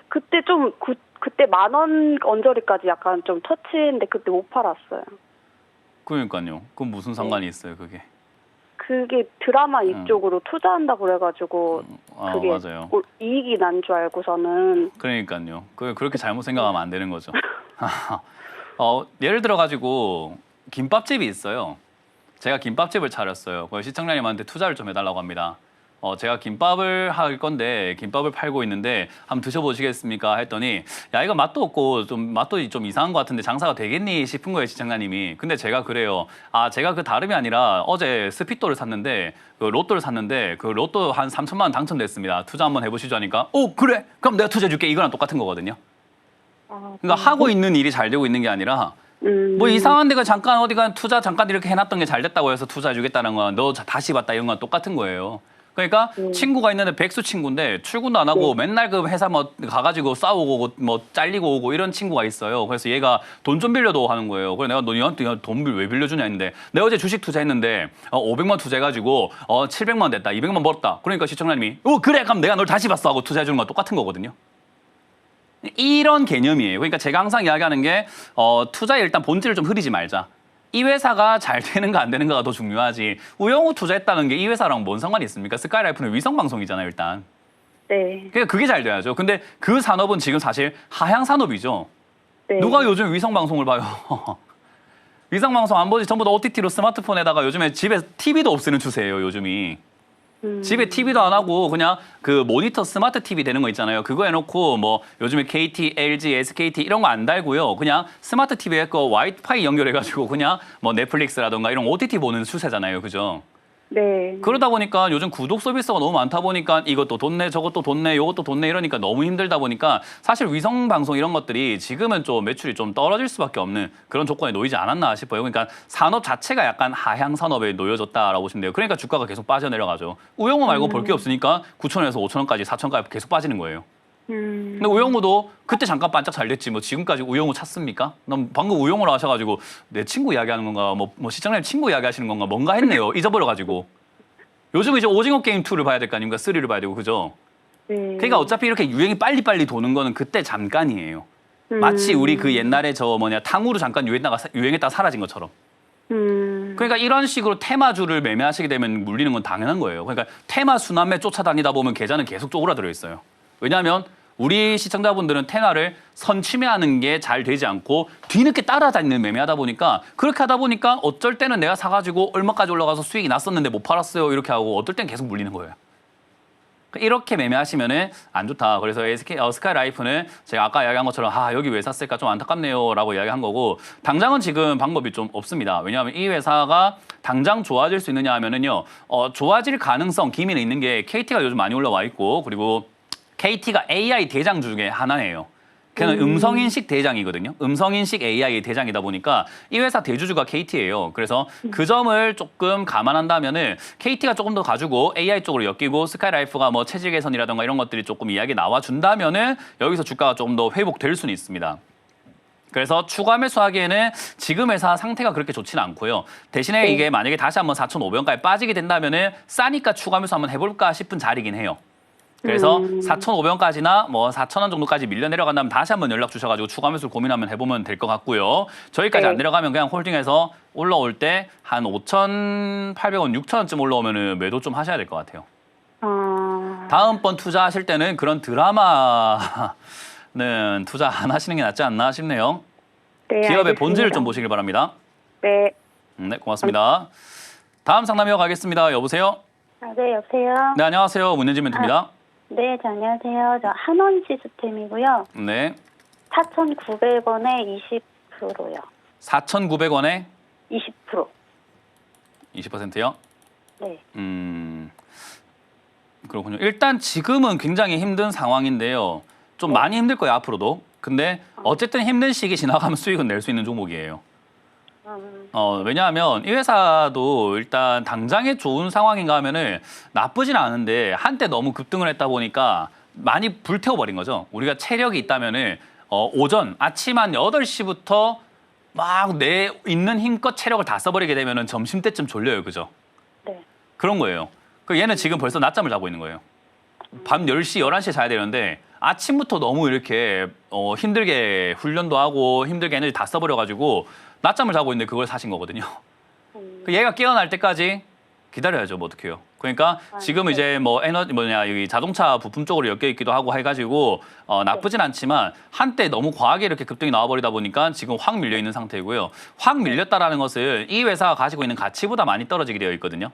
그때 그때 10,000원 언저리까지 약간 좀 터치했는데 그때 못 팔았어요. 그러니까요. 그건 무슨 상관이 있어요, 그게? 그게 드라마 이쪽으로 투자한다고 그래가지고 아, 그게 맞아요. 이익이 난 줄 알고서는 그러니까요. 그렇게 잘못 생각하면 안 되는 거죠. 예를 들어 가지고 김밥집이 있어요. 제가 김밥집을 차렸어요. 거기 시청자님한테 투자를 좀 해달라고 합니다. 제가 김밥을 할 건데 김밥을 팔고 있는데 한번 드셔보시겠습니까? 했더니 야 이거 맛도 없고 맛도 좀 이상한 것 같은데 장사가 되겠니 싶은 거예요 시청자님이. 근데 제가 그래요. 제가 그 다름이 아니라 어제 스피또를 샀는데 그 로또를 샀는데 그 로또 한 3천만 원 당첨됐습니다. 투자 한번 해보시죠 하니까 그래 그럼 내가 투자해줄게 이거랑 똑같은 거거든요. 그러니까 하고 있는 일이 잘 되고 있는 게 아니라 뭐 이상한 데가 잠깐 어디가 투자 잠깐 이렇게 해놨던 게 잘 됐다고 해서 투자해주겠다는 건 너 다시 봤다 이런 건 똑같은 거예요. 그러니까 친구가 있는데 백수 친구인데 출근도 안 하고 맨날 그 회사 뭐 가가지고 싸우고 뭐 잘리고 오고 이런 친구가 있어요. 그래서 얘가 돈 좀 빌려도 하는 거예요. 그래서 내가 너한테 돈 왜 빌려주냐 했는데 내가 어제 주식 투자했는데 500만 투자해가지고 700만 됐다 200만 벌었다. 그러니까 시청자님이 그래 그럼 내가 널 다시 봤어 하고 투자해주는 건 똑같은 거거든요. 이런 개념이에요. 그러니까 제가 항상 이야기하는 게 투자에 일단 본질을 좀 흐리지 말자. 이 회사가 잘 되는가 안 되는가가 더 중요하지. 우영우 투자했다는 게 이 회사랑 뭔 상관이 있습니까? 스카이라이프는 위성 방송이잖아요, 일단. 네. 그러니까 그게 잘 돼야죠. 근데 그 산업은 지금 사실 하향 산업이죠. 네. 누가 요즘 위성 방송을 봐요? 위성 방송 안 보지 전부 다 OTT로 스마트폰에다가 요즘에 집에 TV도 없애는 추세예요, 요즘이. 집에 TV도 안 하고 그냥 그 모니터 스마트 TV 되는 거 있잖아요. 그거 해놓고 뭐 요즘에 KT, LG, SKT 이런 거 안 달고요. 그냥 스마트 TV에 그 와이파이 연결해가지고 그냥 뭐 넷플릭스라던가 이런 OTT 보는 추세잖아요. 그죠? 네. 그러다 보니까 요즘 구독 서비스가 너무 많다 보니까 이것도 돈 내, 저것도 돈 내, 요것도 돈 내 이러니까 너무 힘들다 보니까 사실 위성 방송 이런 것들이 지금은 좀 매출이 좀 떨어질 수밖에 없는 그런 조건에 놓이지 않았나 싶어요. 그러니까 산업 자체가 약간 하향 산업에 놓여졌다라고 보시면 돼요. 그러니까 주가가 계속 빠져내려가죠. 우영우 말고 볼 게 없으니까 9,000원에서 5,000원까지 4,000원까지 계속 빠지는 거예요. 근데 우영우도 그때 잠깐 반짝 잘 됐지 뭐 지금까지 우영우 찾습니까? 난 방금 우영우라 하셔가지고 내 친구 이야기하는 건가 뭐 시청자님 친구 이야기하시는 건가 뭔가 했네요. 잊어버려가지고 요즘 이제 오징어 게임 2를 봐야 될 거 아닙니까? 3를 봐야 되고 그죠? 네. 그러니까 어차피 이렇게 유행이 빨리빨리 도는 거는 그때 잠깐이에요. 마치 우리 그 옛날에 탕후루 잠깐 유행했다가 사라진 것처럼. 그러니까 이런 식으로 테마주를 매매하시게 되면 물리는 건 당연한 거예요. 그러니까 테마 순환매 쫓아다니다 보면 계좌는 계속 쪼그라들어 있어요. 왜냐하면 우리 시청자분들은 테마를 선취매하는 게 잘 되지 않고 뒤늦게 따라다니는 매매하다 보니까 그렇게 하다 보니까 어쩔 때는 내가 사가지고 얼마까지 올라가서 수익이 났었는데 못 팔았어요 이렇게 하고 어떨 땐 계속 물리는 거예요. 이렇게 매매하시면은 안 좋다. 그래서 스카이라이프는 제가 아까 이야기한 것처럼 여기 왜 샀을까 좀 안타깝네요라고 이야기한 거고 당장은 지금 방법이 좀 없습니다. 왜냐하면 이 회사가 당장 좋아질 수 있느냐 하면은요 좋아질 가능성 기미는 있는 게 KT가 요즘 많이 올라와 있고 그리고 KT가 AI 대장 중에 하나예요. 걔는 음성인식 대장이거든요. 음성인식 AI 대장이다 보니까 이 회사 대주주가 KT예요. 그래서 그 점을 조금 감안한다면은 KT가 조금 더 가지고 AI 쪽으로 엮이고 스카이라이프가 뭐 체질 개선이라던가 이런 것들이 조금 이야기 나와준다면은 여기서 주가가 조금 더 회복될 수는 있습니다. 그래서 추가 매수하기에는 지금 회사 상태가 그렇게 좋지는 않고요. 대신에 이게 만약에 다시 한번 4,500원까지 빠지게 된다면은 싸니까 추가 매수 한번 해볼까 싶은 자리긴 해요. 그래서 4,500원까지나 뭐 4,000원 정도까지 밀려 내려간다면 다시 한번 연락 주셔가지고 추가 매수를 고민하면 해보면 될 것 같고요. 저희까지 안 내려가면 그냥 홀딩해서 올라올 때 한 5,800원, 6,000원쯤 올라오면 매도 좀 하셔야 될 것 같아요. 다음번 투자하실 때는 그런 드라마는 투자 안 하시는 게 낫지 않나 싶네요. 네, 기업의 알겠습니다. 본질을 좀 보시길 바랍니다. 네. 네, 고맙습니다. 다음 상담 이어가겠습니다. 여보세요? 네, 여보세요. 네, 안녕하세요. 문현진 멘토입니다. 네, 안녕하세요. 저 한원 시스템이고요. 네. 4,900원에 20%요. 4,900원에 20%. 20%요? 네. 그렇군요. 일단 지금은 굉장히 힘든 상황인데요. 좀 많이 힘들 거예요, 앞으로도. 근데 어쨌든 힘든 시기 지나가면 수익은 낼 수 있는 종목이에요. 왜냐하면 이 회사도 일단 당장에 좋은 상황인가 하면은 나쁘진 않은데 한때 너무 급등을 했다 보니까 많이 불태워버린 거죠. 우리가 체력이 있다면은 오전, 아침 한 8시부터 막 내 있는 힘껏 체력을 다 써버리게 되면은 점심 때쯤 졸려요, 그죠? 네. 그런 거예요. 그 얘는 지금 벌써 낮잠을 자고 있는 거예요. 밤 10시, 11시에 자야 되는데 아침부터 너무 이렇게 힘들게 훈련도 하고 힘들게 에너지 다 써버려가지고 낮잠을 자고 있는데 그걸 사신 거거든요. 그 얘가 깨어날 때까지 기다려야죠. 뭐 어떡해요. 그러니까 지금 네. 이제 뭐 여기 자동차 부품 쪽으로 엮여 있기도 하고 해가지고 나쁘진 않지만 한때 너무 과하게 이렇게 급등이 나와버리다 보니까 지금 확 밀려 있는 상태고요. 확 밀렸다라는 것을 이 회사가 가지고 있는 가치보다 많이 떨어지게 되어 있거든요.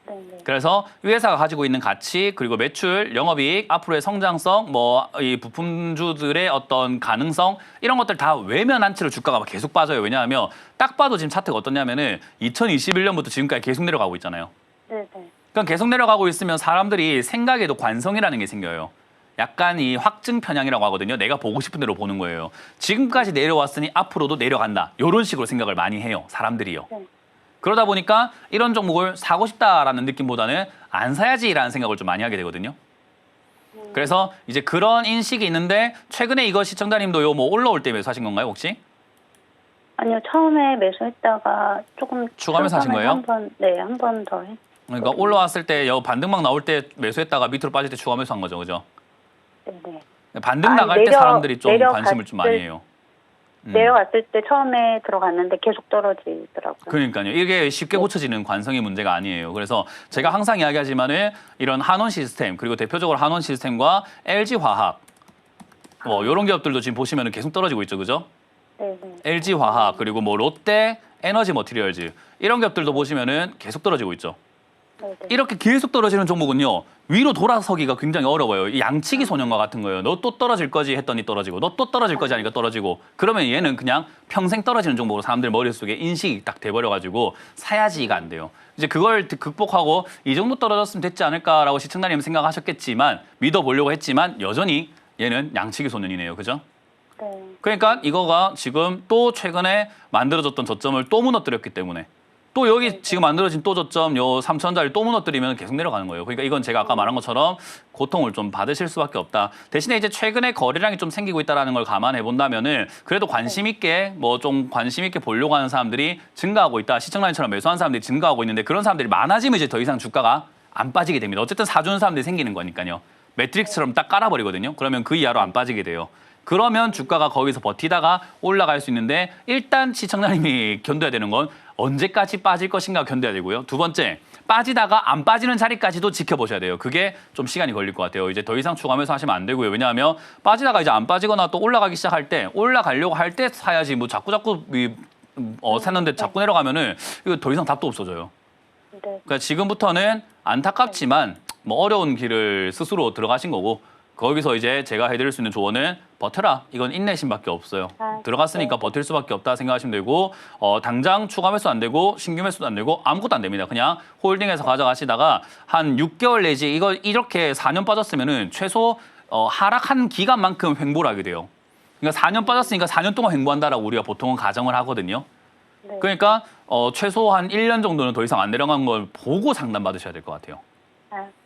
네. 네. 그래서 이 회사가 가지고 있는 가치 그리고 매출, 영업이익, 앞으로의 성장성, 뭐 이 부품주들의 어떤 가능성 이런 것들 다 외면한 채로 주가가 막 계속 빠져요. 왜냐하면 딱 봐도 지금 차트가 어떠냐면은 2021년부터 지금까지 계속 내려가고 있잖아요. 네. 네. 그러니까 계속 내려가고 있으면 사람들이 생각에도 관성이라는 게 생겨요. 약간 이 확증 편향이라고 하거든요. 내가 보고 싶은 대로 보는 거예요. 지금까지 내려왔으니 앞으로도 내려간다. 이런 식으로 생각을 많이 해요. 사람들이요. 네. 그러다 보니까 이런 종목을 사고 싶다라는 느낌보다는 안 사야지라는 생각을 좀 많이 하게 되거든요. 그래서 이제 그런 인식이 있는데 최근에 이거 시청자님도 요 뭐 올라올 때 매수하신 건가요 혹시? 아니요, 처음에 매수했다가 조금 추가하면서 하신 거예요? 한 번 더 했. 그러니까 올라왔을 때 요 반등막 나올 때 매수했다가 밑으로 빠질 때 추가 매수한 거죠, 그죠? 네. 반등 아니, 나갈 때 사람들이 좀 내려갔을 관심을 좀 많이 해요. 내려갔을 때 처음에 들어갔는데 계속 떨어지더라고요. 그러니까요. 이게 쉽게 고쳐지는 관성의 문제가 아니에요. 그래서 제가 항상 이야기하지만은 이런 한원 시스템 그리고 대표적으로 한원 시스템과 LG 화학 뭐 이런 기업들도 지금 보시면은 계속 떨어지고 있죠, 그죠? 네. 네. LG 화학 그리고 뭐 롯데 에너지 머티리얼즈 이런 기업들도 보시면은 계속 떨어지고 있죠. 네. 네. 이렇게 계속 떨어지는 종목은요. 위로 돌아서기가 굉장히 어려워요. 이 양치기 소년과 같은 거예요. 너 또 떨어질 거지 했더니 떨어지고 너 또 떨어질 거지 하니까 떨어지고 그러면 얘는 그냥 평생 떨어지는 종목으로 사람들 머릿속에 인식이 딱 돼버려가지고 사야지가 안 돼요. 이제 그걸 극복하고 이 정도 떨어졌으면 됐지 않을까라고 시청자님 생각하셨겠지만 믿어보려고 했지만 여전히 얘는 양치기 소년이네요. 그죠? 네. 그러니까 이거가 지금 또 최근에 만들어졌던 저점을 또 무너뜨렸기 때문에 또 여기 지금 만들어진 또 저점 요 3,000원짜리 또 무너뜨리면 계속 내려가는 거예요. 그러니까 이건 제가 아까 말한 것처럼 고통을 좀 받으실 수밖에 없다. 대신에 이제 최근에 거래량이 좀 생기고 있다는 걸 감안해 본다면은 그래도 관심 있게 뭐 좀 관심 있게 보려고 하는 사람들이 증가하고 있다. 시청라인처럼 매수한 사람들이 증가하고 있는데 그런 사람들이 많아지면 이제 더 이상 주가가 안 빠지게 됩니다. 어쨌든 사주는 사람들이 생기는 거니까요. 매트릭스처럼 딱 깔아버리거든요. 그러면 그 이하로 안 빠지게 돼요. 그러면 주가가 거기서 버티다가 올라갈 수 있는데 일단 시청자님이 견뎌야 되는 건 언제까지 빠질 것인가 견뎌야 되고요. 두 번째, 빠지다가 안 빠지는 자리까지도 지켜보셔야 돼요. 그게 좀 시간이 걸릴 것 같아요. 이제 더 이상 추가하면서 하시면 안 되고요. 왜냐하면 빠지다가 이제 안 빠지거나 또 올라가기 시작할 때 올라가려고 할 때 사야지 뭐 자꾸 샀는데 자꾸 내려가면은 이거 더 이상 답도 없어져요. 네. 그러니까 지금부터는 안타깝지만 뭐 어려운 길을 스스로 들어가신 거고 거기서 이제 제가 해드릴 수 있는 조언은 버텨라. 이건 인내심밖에 없어요. 들어갔으니까 버틸 수밖에 없다 생각하시면 되고 당장 추가 매수 안 되고 신규 매수도 안 되고 아무것도 안 됩니다. 그냥 홀딩해서 가져가시다가 한 6개월 내지 이거 이렇게 4년 빠졌으면은 최소 하락한 기간만큼 횡보를 하게 돼요. 그러니까 4년 빠졌으니까 4년 동안 횡보한다라고 우리가 보통은 가정을 하거든요. 네. 그러니까 최소한 1년 정도는 더 이상 안 내려간 걸 보고 상담받으셔야 될 것 같아요.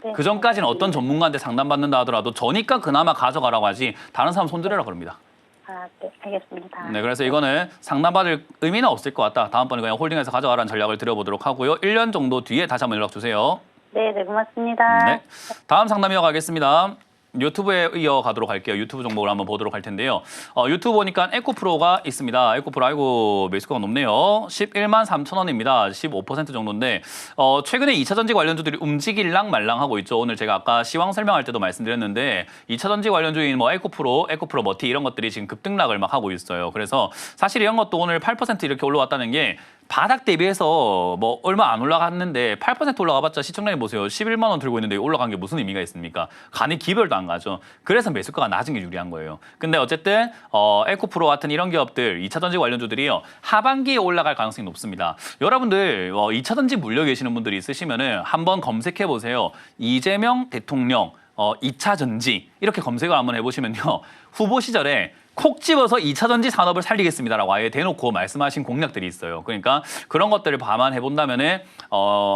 네. 그 전까지는 어떤 전문가한테 상담받는다 하더라도 저니까 그나마 가져가라고 하지 다른 사람 손들으라 그럽니다. 네, 알겠습니다. 네, 그래서 이거는 상담받을 의미는 없을 것 같다. 다음번에 그냥 홀딩해서 가져가라는 전략을 드려보도록 하고요. 1년 정도 뒤에 다시 한번 연락 주세요. 네, 고맙습니다. 네, 다음 상담 이어가겠습니다. 유튜브에 이어가도록 할게요. 유튜브 정보를 한번 보도록 할 텐데요. 유튜브 보니까 에코프로가 있습니다. 에코프로 아이고 매수가가 높네요. 11만 3,000원입니다. 15% 정도인데 최근에 2차 전지 관련주들이 움직일랑 말랑하고 있죠. 오늘 제가 아까 시황 설명할 때도 말씀드렸는데 2차 전지 관련주인 뭐 에코프로 머티 이런 것들이 지금 급등락을 막 하고 있어요. 그래서 사실 이런 것도 오늘 8% 이렇게 올라왔다는 게 바닥 대비해서 뭐 얼마 안 올라갔는데 8% 올라가봤자 시청량이 보세요. 11만 원 들고 있는데 올라간 게 무슨 의미가 있습니까? 간이 기별도 안 가죠. 그래서 매수가가 낮은 게 유리한 거예요. 근데 어쨌든 에코프로 같은 이런 기업들 2차 전지 관련주들이요. 하반기에 올라갈 가능성이 높습니다. 여러분들 2차 전지 물려 계시는 분들이 있으시면은 한번 검색해 보세요. 이재명 대통령 2차 전지 이렇게 검색을 한번 해보시면요. 후보 시절에 콕 집어서 2차 전지 산업을 살리겠습니다라고 아예 대놓고 말씀하신 공약들이 있어요. 그러니까 그런 것들을 감안해 본다면은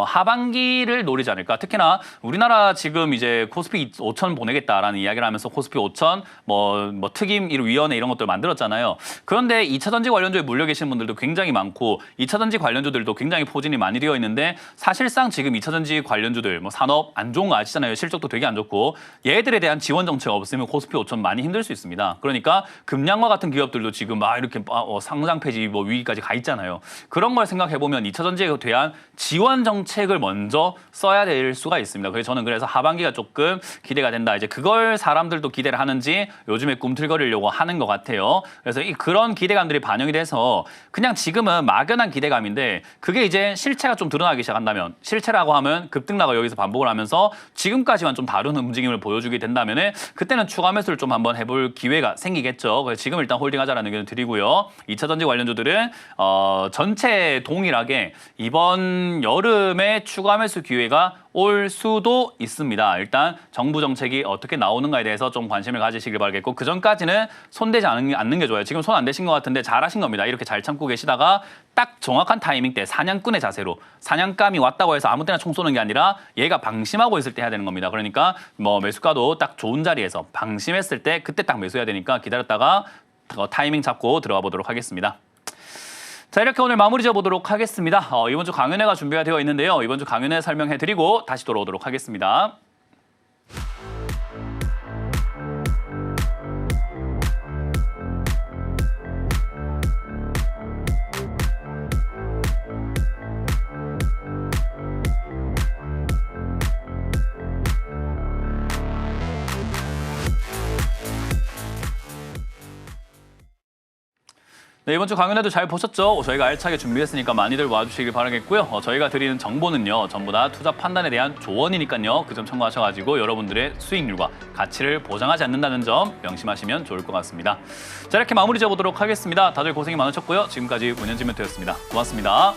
하반기를 노리지 않을까. 특히나 우리나라 지금 이제 코스피 5천 보내겠다라는 이야기를 하면서 코스피 5천 뭐 특임 위원회 이런 것들 만들었잖아요. 그런데 2차 전지 관련주에 물려 계신 분들도 굉장히 많고 2차 전지 관련주들도 굉장히 포진이 많이 되어 있는데 사실상 지금 2차 전지 관련주들 뭐 산업 안 좋은 거 아시잖아요. 실적도 되게 안 좋고 얘들에 대한 지원 정책 없으면 코스피 5천 많이 힘들 수 있습니다. 그러니까 금량과 같은 기업들도 지금 막 이렇게 상장 폐지 뭐 위기까지 가 있잖아요. 그런 걸 생각해 보면 2차 전지에 대한 지원 정책을 먼저 써야 될 수가 있습니다. 그래서 저는 그래서 하반기가 조금 기대가 된다. 이제 그걸 사람들도 기대를 하는지 요즘에 꿈틀거리려고 하는 것 같아요. 그래서 그런 기대감들이 반영이 돼서 그냥 지금은 막연한 기대감인데 그게 이제 실체가 좀 드러나기 시작한다면 실체라고 하면 급등락을 여기서 반복을 하면서 지금까지만 좀 다른 움직임을 보여주게 된다면은 그때는 추가 매수를 좀 한번 해볼 기회가 생기겠죠. 그래서 지금 일단 홀딩하자라는 의견을 드리고요. 2차 전지 관련주들은 전체 동일하게 이번 여름에 추가 매수 기회가 올 수도 있습니다. 일단 정부 정책이 어떻게 나오는가에 대해서 좀 관심을 가지시길 바라겠고 그 전까지는 손대지 않는 게 좋아요. 지금 손 안 대신 것 같은데 잘하신 겁니다. 이렇게 잘 참고 계시다가 딱 정확한 타이밍 때 사냥꾼의 자세로 사냥감이 왔다고 해서 아무 때나 총 쏘는 게 아니라 얘가 방심하고 있을 때 해야 되는 겁니다. 그러니까 뭐 매수가도 딱 좋은 자리에서 방심했을 때 그때 딱 매수해야 되니까 기다렸다가 타이밍 잡고 들어가 보도록 하겠습니다. 자, 이렇게 오늘 마무리 지어보도록 하겠습니다. 이번 주 강연회가 준비가 되어 있는데요. 이번 주 강연회 설명해드리고 다시 돌아오도록 하겠습니다. 네, 이번 주 강연회도 잘 보셨죠? 저희가 알차게 준비했으니까 많이들 와주시길 바라겠고요. 저희가 드리는 정보는요, 전부 다 투자 판단에 대한 조언이니까요. 그 점 참고하셔가지고 여러분들의 수익률과 가치를 보장하지 않는다는 점 명심하시면 좋을 것 같습니다. 자, 이렇게 마무리 지어보도록 하겠습니다. 다들 고생이 많으셨고요. 지금까지 문현진 멘토였습니다. 고맙습니다.